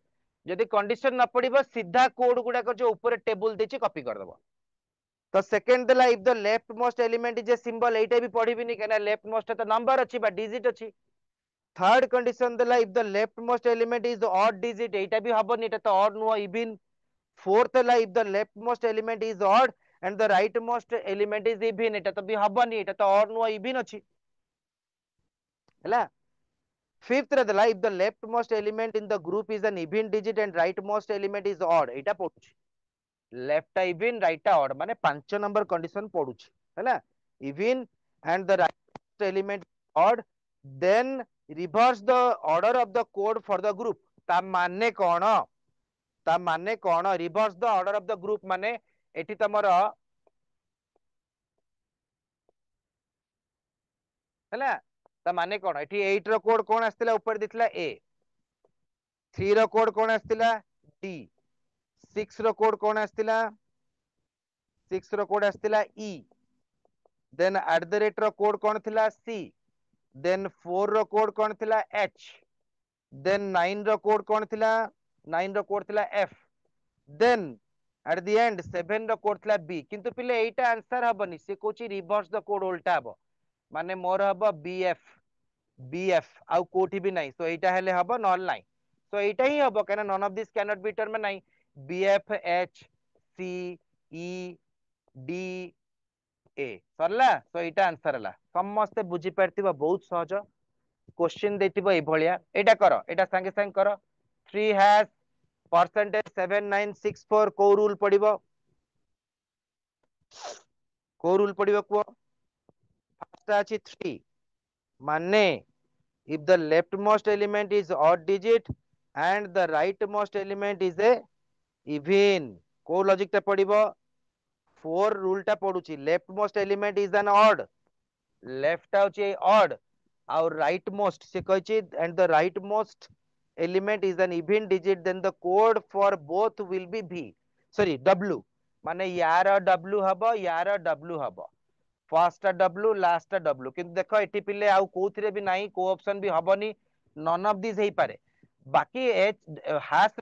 जदि कंडीशन न पड़िबो सीधा कोड गुडा जो ऊपर टेबल देछि कॉपी कर दबो। तो सेकंड देला if the left most element is a symbol, एटा भी पढ़िबिनी केना लेफ्ट मोस्ट तो नंबर अछि बा डिजिट अछि। थर्ड कंडीशन देला if the left most element is odd digit, एटा भी हबनी, एटा तो ऑड नुवा इवन। फोर्थ देला if the left most element is odd and the right most element is even, एटा तो भी हबनी, एटा तो ऑड नुवा इवन अछि हैला। फिफ्थ रे देला if the left most element in the group is an even digit and right most element is odd, एटा पढुछि लेफ्ट इवन राइट ऑड माने 5 नंबर कंडीशन पढुछि हैला। Even and the right element odd then reverse the order of the code for the group, ता माने कोन, ता माने कोन reverse the order of the group माने एठी तमरो हैला। ता माने कोन एठी 8 रो कोड कोन आस्तिला ऊपर दिखला ए, 3 रो कोड कोन आस्तिला डी, 6 रो कोड कोन आस्तिला 6 रो कोड आस्तिला E, then at the rate रो कोड कोन थिला सी, देन 4 रो कोड कोन थिला एच, देन 9 रो कोड कोन थिला 9 रो कोड थिला F, then at the end 7 रो कोड थिला बी। किंतु पिले एटा आंसर हबनी, से कोची रिवर्स द कोड उल्टा हबो माने मोर हबो बीएफ, बीएफ आउ कोठी भी नहीं, तो एटा हेले हबो नॉल नहीं, तो एटा ही हबो केना none of this can not be term नहीं। BF H C E D A सरला, तो एटा आंसर हला। समस्त बुझी परतिबो, बहुत सहज क्वेश्चन देतिबो ए भलिया, एटा करो, एटा संगे संग करो। 3 हैश परसेंटेज 7964 को रूल पड़िबो, को रूल पड़िबो को फर्स्ट अछि 3 माने if the leftmost element is odd digit and the rightmost element is a even, को लॉजिक टा पड़िबो 4 रूल टा पडुची leftmost element is an odd, left out odd और rightmost से कहछि and the rightmost element is an even digit then the code for both will be v, sorry w, माने यार w हबो यार w हबो, first W last W, किंतु देखो eighty पिले आउ कोथिरे भी नाही, को ऑप्शन भी हबनी, नन ऑफ दिस हेई पारे बाकी एच हैश।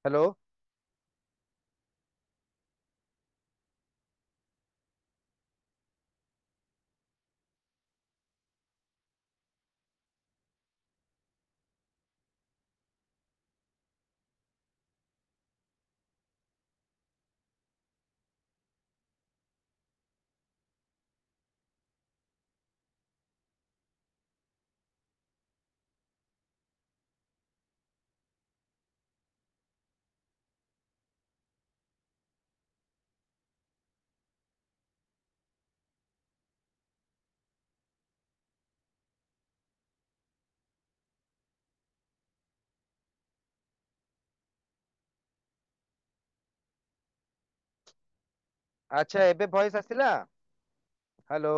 हेलो अच्छा एबे वॉइस आसिला, हेलो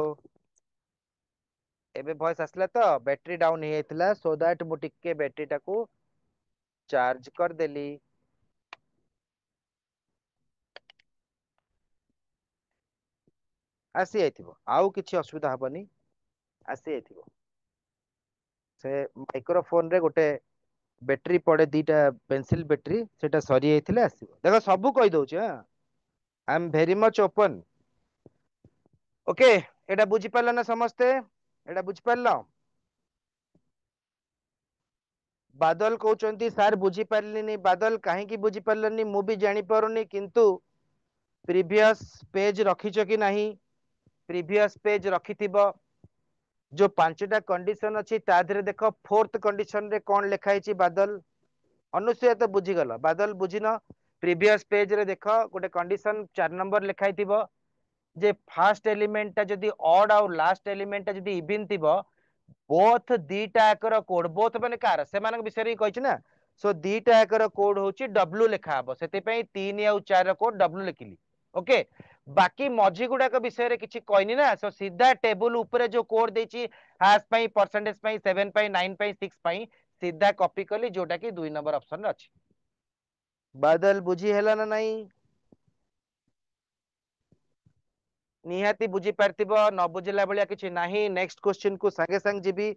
एबे वॉइस आसिला तो बैटरी डाउन हे जाइतिला सो दैट मु टिके बैटरी टाको चार्ज कर देली। आसी जाइथिबो आउ किछि असुविधा हबनी, आसी जाइथिबो। से माइक्रोफोन रे गोटे बैटरी पड़े दीटा पेंसिल बैटरी सेटा सरी जाइथिले आसीबो, देखो सब कहि दउछि हां, I am very much open. Okay एटा बुझी पारला ना समस्ते एटा बुझी पारला बादल कहउचंती सर बुझी पारलिनी बादल काहे की बुझी पारलनी मु भी जानि पारुनी किंतु प्रीवियस पेज रखिछ कि नहीं प्रीवियस पेज रखिथिबो जो पांचटा कंडीशन अछि ता धरे देखो फोर्थ कंडीशन रे कोन लिखा छि बादल अनुसूया तो बुझीगल बादल बुझिन प्रीवियस पेज रे देखो गोटे कंडीशन 4 नंबर लिखाई थिबो जे फर्स्ट एलिमेंट ता जदी ऑड और लास्ट एलिमेंट ता जदी इवन थिबो बोथ दीटा एकर कोड बोथ माने कार से मानक विषय रे कहिछ ना सो दीटा एकर कोड होची डब्ल्यू लिखा हबो सेते पई 3 और 4 कोड डब्ल्यू लिखिली ओके बाकी मझी गुडा का विषय रे किछि कहनी ना सो सीधा टेबल ऊपर जो कोड देची हैश पई परसेंटेज पई 7 पई 9 पई 6 पई सीधा कॉपी कली जोटा कि 2 नंबर ऑप्शन रे अछि बादल बुझी हैला ना नहीं निहाती बुझी पारथिबो न बुझिला बलिया किछि नाही नेक्स्ट क्वेश्चन को संगे संग जीबी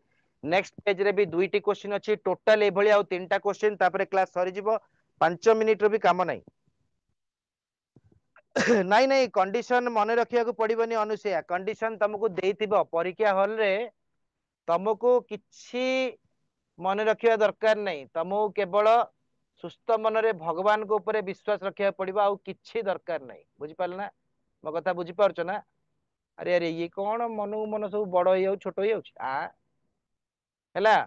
नेक्स्ट पेज रे भी दुईटी क्वेश्चन अछि टोटल ए भलिया 3टा क्वेश्चन तापरे क्लास सरी जीवो 5 मिनिट रो भी काम नाही नहीं नहीं कंडीशन मन रखिया को पड़िबनी अनुसया कंडीशन तुमको देइथिबो परीक्षा हॉल रे तुमको किछि मन रखिया दरकार नहीं तुमको केवल सुस्थ मन रे भगवान को ऊपर विश्वास रखिया पड़िबो आ किछि दरकार नहीं बुझि पालना मो कथा बुझि पारछ ना अरे अरे ये कौन मन मन सब बड़ हो छोट हो हैला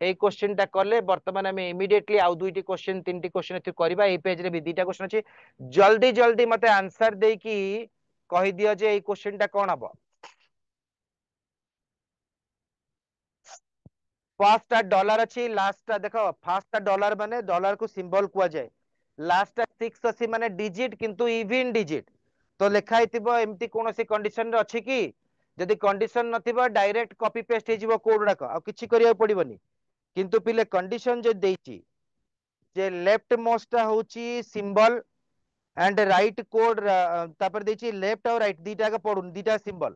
ए क्वेश्चन टा करले वर्तमान में इमीडिएटली आउ दुईटी क्वेश्चन तीनटी क्वेश्चन एथि करबा ए पेज रे भी दुईटा क्वेश्चन अछि जल्दी जल्दी मते आंसर दे की कहि दियो जे ए क्वेश्चन टा कोन हबो फर्स्ट टा डॉलर अछि लास्ट टा देखो फर्स्ट टा डॉलर माने डॉलर को सिंबल कुआ जाय लास्ट टा 6 अछि माने डिजिट किंतु इवन डिजिट तो लिखा हितिबो एम्ति कोनोसी कंडीशन रे अछि कि जदि कंडीशन नथिबो डायरेक्ट कॉपी पेस्ट हे जिवो कोड डाक आ किछि करिया पड़िबनी किंतु पिले कंडीशन जे देइची जे लेफ्ट मोस्ट होची सिंबल एंड राइट कोड तापर देइची लेफ्ट और राइट दीटा का पढुन दीटा symbol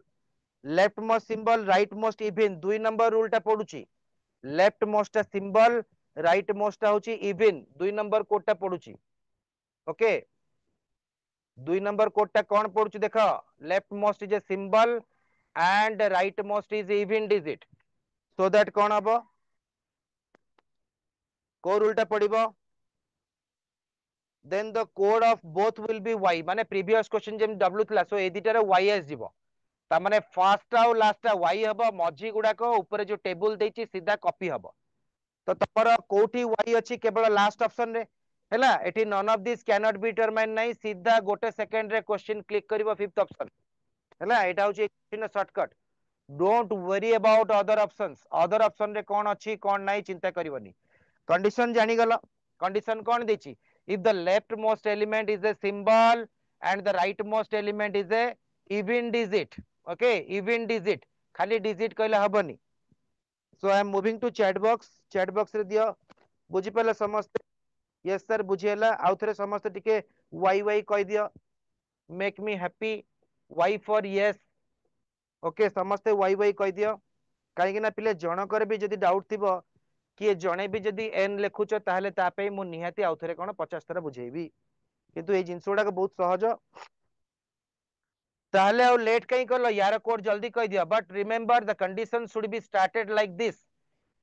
left most symbol right most even 2 number rule टा पढुची left most symbol right most होची इवन 2 नंबर कोड टा पढुची ओके 2 नंबर कोड टा कोन पढुची देखो left most is a symbol and right most is even digit so that कोन हबो को रूल टा पढिबो then the code of both will be y माने previous question जेम w थिला सो ए दिटा रे y एस जीवो ता माने फर्स्ट और लास्ट y हबो मझी गुडा को ऊपर जो टेबल देची सीधा कॉपी हबो तो तमरो कोठी y अछि केवल लास्ट ऑप्शन रे हैला एठी none of this can not be determine नहीं सीधा गोटे सेकंड रे क्वेश्चन क्लिक करिवो फिफ्थ ऑप्शन हैला एटा होची in shortcut don't worry about other option रे कोन अछि कोन नहीं चिंता करिवनी कंडीशन जानी गलो कंडीशन कोन देची if the leftmost element is a symbol and the rightmost element is a even digit okay even digit खाली digit कहले हबनी so I am moving to chat box रे दियो बुझी पले समस्त yes sir बुझिएला आउ थरे समस्त टिके वाई वाई कह दियो make me happy y for yes okay समस्त वाई वाई कह दियो काहे ना पिले जनकर भी जदी डाउट थिबो किए जणे भी जदी एन लेखुच ताहले ता पे मु निहाती आउ थरे कोन 50 थरा बुझेबी किंतु ए जिंस गुडा बहुत सहज ताहले आउ लेट कहीं करलो यार कोड जल्दी कह दिया but remember the condition should be started like this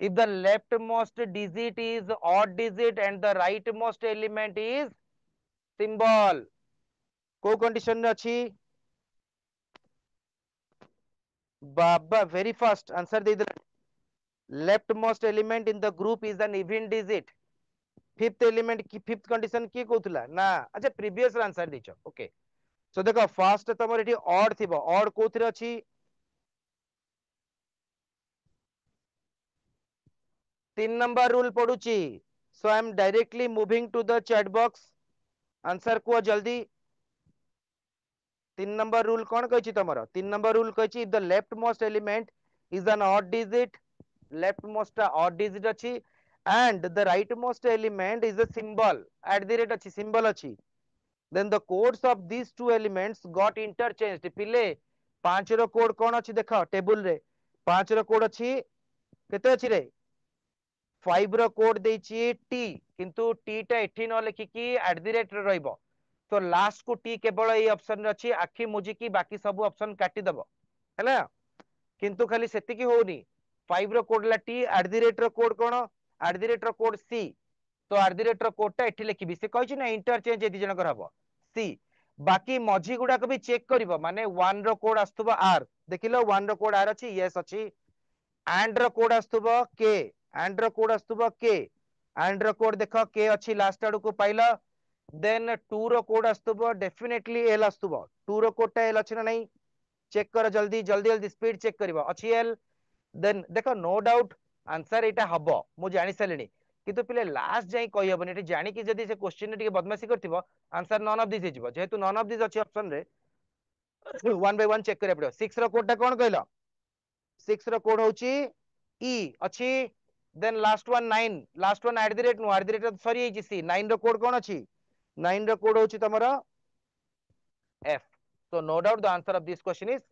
if the leftmost digit is odd digit and the rightmost element is symbol को कंडीशन रे अछि बाबा वेरी फास्ट आंसर दे दे leftmost element in the group is an even digit fifth element की fifth condition की कहउतला ना अच्छा प्रीवियस आंसर दिछो ओके सो देखो फर्स्ट तमर एठी ऑड थिबो ऑड कोथरे अछि 3 नंबर रूल पडुची so I am directly moving to the chat box answer को जल्दी 3 नंबर रूल कोन कहछि तमरो 3 नंबर रूल कहछि the left most element is an odd digit left most odd digit अछि and the rightmost element is a symbol at the rate अछि symbol अछि then the codes of these two elements got interchanged पिले 5 रो code कोन अछि देखा table रे 5 रो code अछि केते अछि रे 5 रो कोड देछि टी किंतु टी टा एठी न लिखि कि एट द रेट रे रहइबो तो लास्ट को टी केवल ए ऑप्शन रे अछि आखि मुजी की बाकी सब ऑप्शन काटी दबो है किंतु खाली सेतिकी होनी 5 रो कोड ला टी @ रो कोड कोन @ रो कोड सी तो @ रो कोड टा एठी लिखिबी से कहछि ना इंटरचेंज ए दि जनकर हबो सी बाकी मझी गुडा को भी चेक करिवो माने 1 रो कोड आस्तुबो आर देखिलो 1 रो कोड आर अछि यस अछि एंड रो कोड आस्तुबो के एंड रो कोड आस्तुबो के एंड रो कोड देखो के अछि लास्ट आडू को पाइलो देन 2 रो कोड आस्तुबो डेफिनेटली एल आस्तुबो 2 रो कोड टा एल अछि ना नहीं चेक कर जल्दी जल्दी जल्दी स्पीड चेक करिवो अछि एल देन देखो नो डाउट आंसर एटा हबो मु जानि सालिनी किंतु पिले लास्ट जाई कहि हबनी एटी जानि कि जदी से क्वेश्चन रे बदमाशी करथिबो आंसर नन ऑफ दिस हिजिबो जेहेतु नन ऑफ दिस अछि ऑप्शन रे 1 बाय 1 चेक करे पड़ो 6 रो कोड टा कोन कहलो 6 रो कोड होची ई अछि then last one 9 last one @ no @ sorry एजी सी 9 रो कोड कोन अछि 9 रो कोड होची तमरो F so no doubt the answer of this question is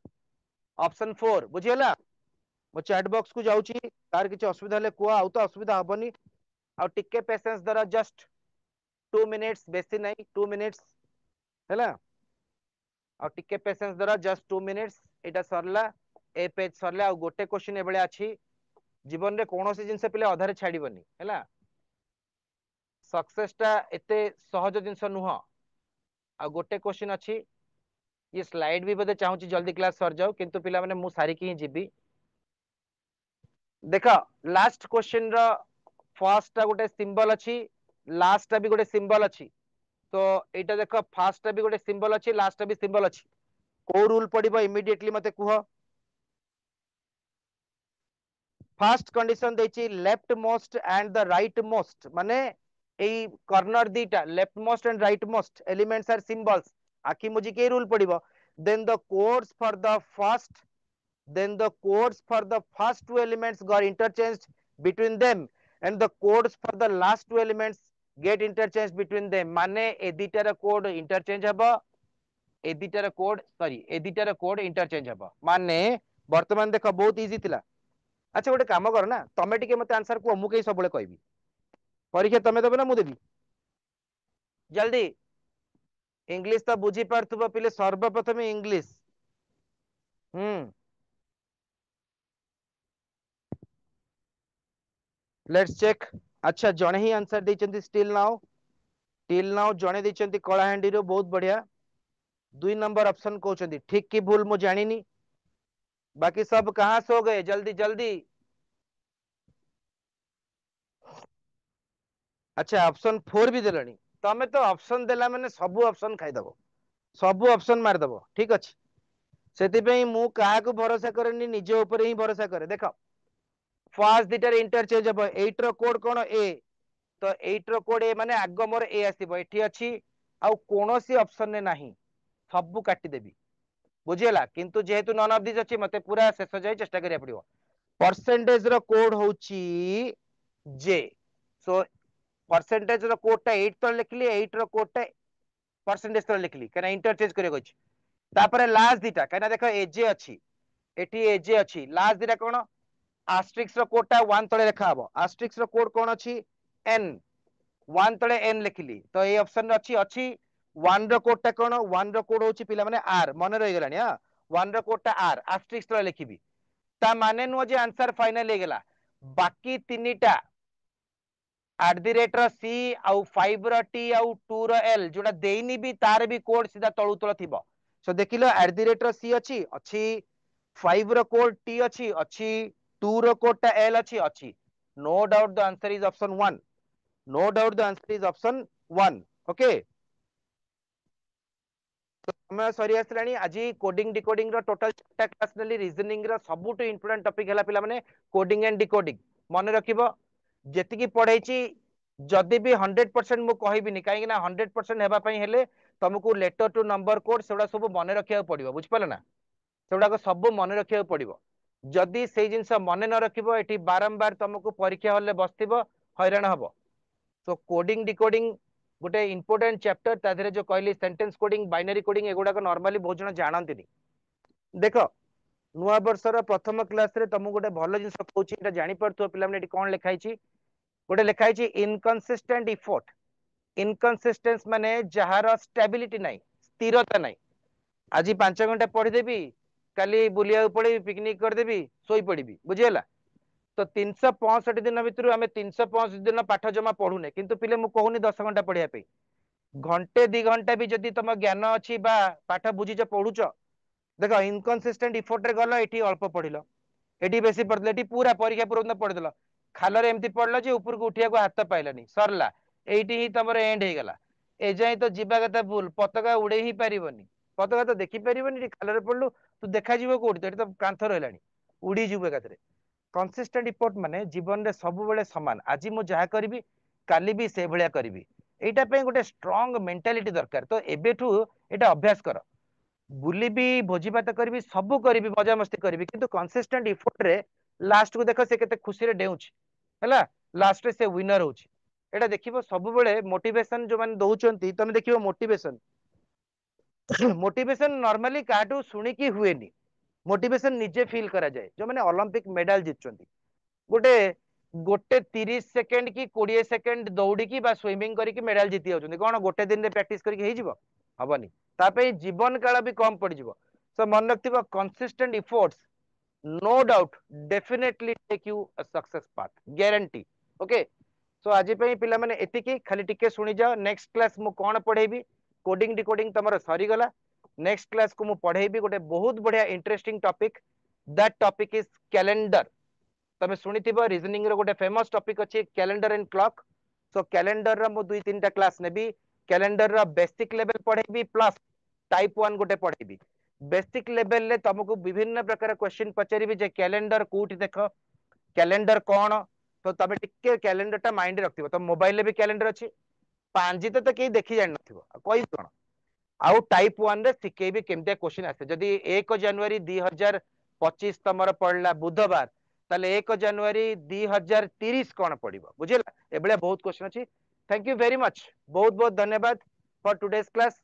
option 4 बुझियला मो चैट बॉक्स को जाउची तार किछ असुविधा ले को आउ तो असुविधा हबनी आ टिके पेशेंस दरा जस्ट 2 मिनिट्स बेसी नहीं 2 मिनिट्स हैला आ टिके पेशेंस दरा जस्ट 2 मिनिट्स एटा सरला ए पेज सरला आ गोटे क्वेश्चन एबळे अछि जीवन रे कोनोसी जिंस पिले अधारे छाड़ीबनी हैला सक्सेस टा एते सहज जिंस नुह आ गोटे क्वेश्चन अछि ये स्लाइड भी बदे चाहूची जल्दी क्लास सर जाओ किंतु पिला माने मु सारी की जीबी देखा लास्ट क्वेश्चन रो फर्स्ट टा गोटे सिंबल अछि लास्ट टा भी गोटे सिंबल अछि तो एटा देखो फर्स्ट टा भी गोटे सिंबल अछि लास्ट टा भी सिंबल अछि को रूल पड़िबो इमीडिएटली मते कुह फर्स्ट कंडीशन देछि left most and the right most माने एई कॉर्नर दीटा left most and right most elements are symbols आखि मुजी के रूल पड़िबो then the codes for the first then the codes for the first two elements got interchanged between them and the codes for the last two elements get interchanged between them माने ए दिटार code interchange हबो ए दिटार code sorry ए दिटार code interchange हबो माने वर्तमान देखो बहुत easy थिला अच्छा गोटे काम कर ना तमे टिके मते आंसर को मु के सबले कहबी परीक्षा तमे देबे ना मु देबी जल्दी इंग्लिश तो बुझी पारथुबो पिले सर्वप्रथम इंग्लिश लेट्स चेक अच्छा जणे ही आंसर देचंती स्टिल नाउ जणे देचंती कलाहांडी रो बहुत बढ़िया 2 नंबर ऑप्शन कहउचंती ठीक की भूल मु जानिनी बाकी सब कहां सो गए जल्दी जल्दी अच्छा ऑप्शन 4 भी देलनी तमे तो ऑप्शन देला माने सब ऑप्शन खाइ दबो सब ऑप्शन मार दबो ठीक अछि सेति पई मु काहा को भरोसा करनी निजे ऊपर ही भरोसा करे देखो फर्स्ट दिटर इंटरचेंज हबो 8 रो कोड कोन ए तो 8 रो कोड ए माने आग मोर ए आसीबो एठी अछि आ कोनोसी ऑप्शन ने नाही सब काटी देबी बुझियला किंतु जेहेतु नन ऑफ दिस अछि मते पूरा शेष जाय चेष्टा करिया पड़िबो परसेंटेज रो कोड होची जे सो परसेंटेज रो कोड टा 8 तो लिखली 8 रो कोड टा परसेंटेज तो लिखली कना इंटरचेंज करे गछ तापरे लास्ट दिटा कना देखो एजे अछि एठी एजे अछि लास्ट दिटा कोन आस्ट्रिक्स रो कोड टा 1 तळे रेखा हबो आस्ट्रिक्स रो कोड कोन अछि एन 1 तळे एन लिखली तो ए ऑप्शन अछि अछि 1 रो कोड टा कोन 1 रो कोड होछि पिला माने आर मने रहि गेलानी हां 1 रो कोड टा आर आस्ट्रिक्स तळे लिखिबी ता माने नो जे आंसर फाइनल हे गेला बाकी तीनिटा @ ର सी आउ 5 ର टी आउ 2 ର एल जोटा देइनी भी तार भी कोड सीधा तळु तळ थिबो सो देखिलो @ ର सी अछि 5 ର कोड टी अछि 2 ର कोड टा एल अछि no doubt the answer is option 1 no doubt the answer is option 1 okay समय सरी आसलानी आज कोडिंग डिकोडिंग रो टोटल चारटा क्लास नेली रीजनिंग रो सबुटु इंपोर्टेंट टॉपिक हला पिला माने कोडिंग एंड डिकोडिंग मन रखिबो जेतिकी पढैची जदि भी 100% मु कहबिनी काहे ना 100% हेबा पई हेले तुमको लेटर टू नंबर कोड सेडा सब मन रखिया पड़िबो बुझ पाले ना सेडा को सब मन रखिया पड़िबो जदि सेई जिंस मन न रखिबो एठी बारंबार तुमको परीक्षा हॉल ले बसतिबो हैरान हबो सो कोडिंग डिकोडिंग गोटे इंपोर्टेंट चैप्टर ताधरे जो कहली सेंटेंस कोडिंग बाइनरी कोडिंग एगुडा को नॉर्मली बहुत जन जानंतिनी देखो नुआ वर्षर प्रथम क्लास रे तुम गोटे भल जिंस कहूची एटा जानि परथो पिला माने एटी कोन लिखाई छी गोटे लिखाई छी इनकंसिस्टेंट इफोर्ट इनकंसिस्टेंस माने जहार स्टेबिलिटी नाही स्थिरता नाही आज 5 घंटा पढ़ी देबी काली बुलिया पड़े पिकनिक करदेवी शोई पड़ी बुझीगला। तो 365 दिन भितर आम 365 दिन पाठ जमा पढ़ुने किंतु पिले मु कहूनी 10 घंटा पढ़िया घंटे 2 घंटा भी जदि तुम ज्ञान अच्छी पाठ बुझीच पढ़ुच देख इनकनसिस्टेंट इफोर्ट रे गल ये अल्प पढ़ल ये बेसी पढ़ल ये पूरा परीक्षा पूर्व पढ़देल खालरे एमती पढ़ल जे ऊपर को उठिया हाथ पाइलानी सरला एटी ही तुम एंड हो गला एजाए तो जीवा कथा भूल पताका उड़े ही पारिबनी पताका तो देखी पारिबनी खालरे पढ़लु तू देखा कोठी तो कांथ रहा उड़ी जीव एकाथरे कंसिस्टेंट इफोर्ट माने जीवन रे सब बेले समान आज मु जहा करी काली भी से भलिया करी एटा पे गोटे स्ट्रांग मेंटालिटी दरकार तो एबेठू एटा अभ्यास कर बुलिबी भोजी भात करी सब करी मजा मस्ती करी किंतु कंसिस्टेंट इफोर्ट रे लास्ट को देख से केते खुशी रे डेउछ हैला लास्ट रे से विनर होछि एटा देखिबो सब बेले मोटिवेशन जो माने दउचंती तमे देखिबो मोटिवेशन मोटिवेशन नॉर्मली काटू सुनी की हुएनी मोटिवेशन निजे फील करा जाए जो माने ओलंपिक मेडल जीतचंती गोटे गोटे 30 सेकेंड कि 20 सेकेंड दौड़ी की स्विमिंग करके मेडल जीति जाउछंती कोन गोटे दिन रे प्रैक्टिस करके हे जिवो हबनी तापे जीवन काल भी कम पड़ जिवो सो मन रखिबो consistent efforts no doubt definitely take you a success path guarantee okay so आज पे पिला माने एतिकी खाली टिके सुनी जाओ नेक्स्ट क्लास मु कोन पढेबी कोडिंग डिकोडिंग तमरो सरी गला नेक्स्ट क्लास को मु पढेबी गोटे बहुत बढ़िया interesting topic that topic is calendar तमे सुनिथिबो रीजनिंग रो गोटे फेमस टॉपिक अछि calendar and clock so calendar रा मु 2-3टा क्लास नेबी कैलेंडर रा बेसिक लेवल पढेबी प्लस टाइप 1 गोटे पढेबी बेसिक लेवल ले तुमको विभिन्न प्रकार क्वेश्चन पचारिबी जे कैलेंडर कोठी देखो कैलेंडर कौन तो तमे टिके कैलेंडर टा माइंड रखथिबो तो मोबाइल ले भी कैलेंडर अछि पांजी तो केही देखि जान नथिबो कोइ कोन आउ टाइप 1 रे सिकेबी केमते क्वेश्चन आसे जदी 1 जनवरी 2025 तमर पड़ला बुधवार ताले 1 जनवरी 2030 कौन पड़िबो बुझिला एबळे बहुत क्वेश्चन अछि थैंक यू वेरी मच बहुत बहुत धन्यवाद फॉर टुडेस क्लास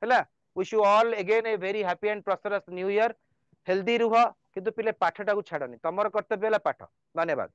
हैला wish you all again a very happy and prosperous new year healthy रुह किंतु पिले पाठटा को छाडनी तमर कर्तव्य हला पाठ धन्यवाद।